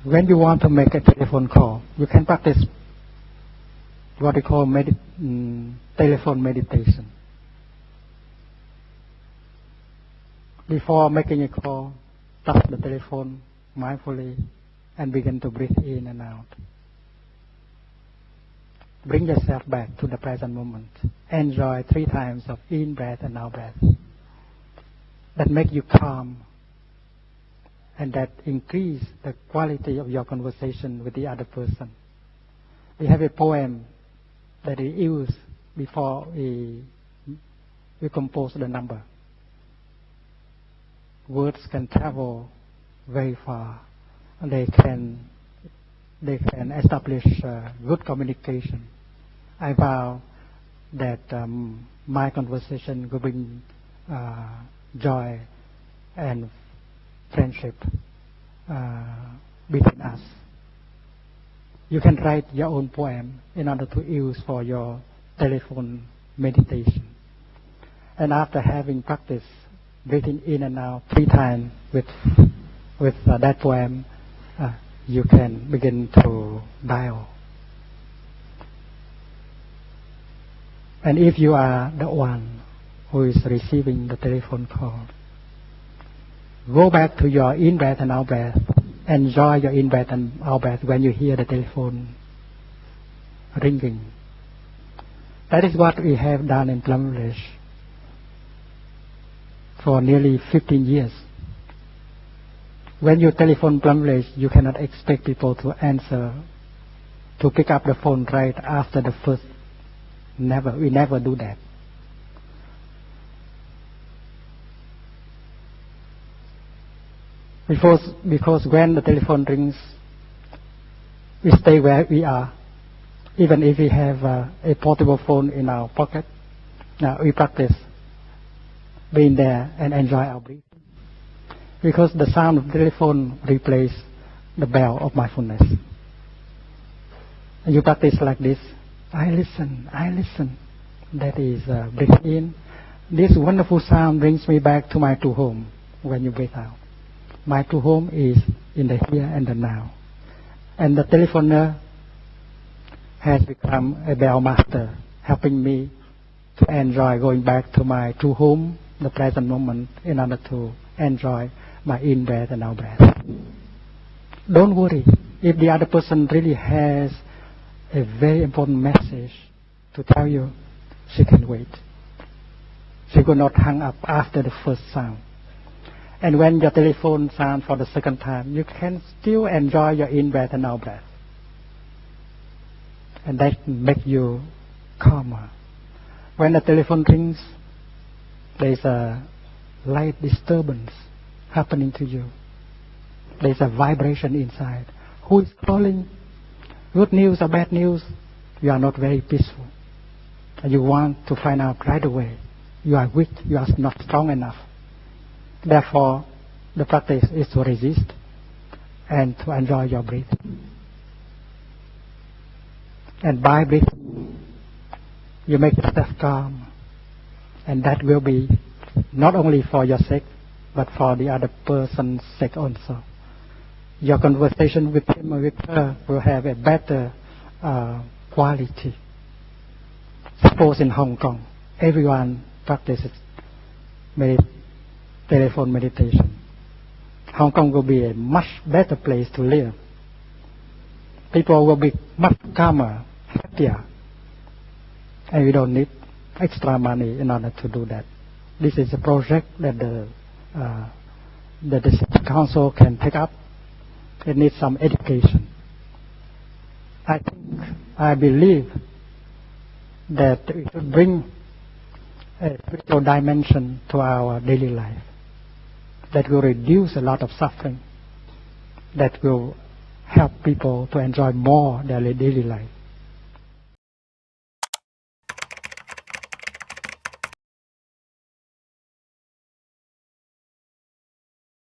When you want to make a telephone call, you can practice what we call telephone meditation. Before making a call, touch the telephone mindfully and begin to breathe in and out. Bring yourself back to the present moment. Enjoy 3 times of in breath and out breath. That make you calm and that increase the quality of your conversation with the other person. We have a poem that we use before we compose the number. Words can travel very far, and they can establish good communication. I vow that my conversation will bring joy and friendship between us. You can write your own poem in order to use for your telephone meditation. And after having practiced breathing in and out 3 times with that poem, you can begin to dial. And if you are the one who is receiving the telephone call, go back to your in breath and out breath. Enjoy your in breath and out breath when you hear the telephone ringing. That is what we have done in Bangladesh. for nearly 15 years. When your telephone vibrates, you cannot expect people to answer, to pick up the phone right after the first. We never do that. Because when the telephone rings, we stay where we are. Even if we have a portable phone in our pocket, now we practice being there and enjoy our breathing. Because the sound of the telephone replaces the bell of mindfulness. And you practice like this. I listen. That is breathe in. This wonderful sound brings me back to my true home when you breathe out. My true home is in the here and the now. And the telephoner has become a bell master, helping me to enjoy going back to my true home, the present moment, in order to enjoy my in-breath and out-breath. Don't worry. If the other person really has a very important message to tell you, she can wait. She will not hang up after the first sound. And when your telephone sounds for the second time, you can still enjoy your in-breath and out-breath. And that makes you calmer. When the telephone rings, there's a light disturbance happening to you. There's a vibration inside. Who is calling? Good news or bad news? You are not very peaceful. And you want to find out right away. You are weak. You are not strong enough. Therefore, the practice is to resist and to enjoy your breathing. And by breathing, you make yourself calm. And that will be not only for your sake, but for the other person's sake also. Your conversation with him or with her will have a better quality. Suppose in Hong Kong, everyone practices telephone meditation. Hong Kong will be a much better place to live. People will be much calmer, happier. And we don't need extra money in order to do that. This is a project that the city council can take up. It needs some education. I believe that we should bring a spiritual dimension to our daily life that will reduce a lot of suffering, that will help people to enjoy more their daily life.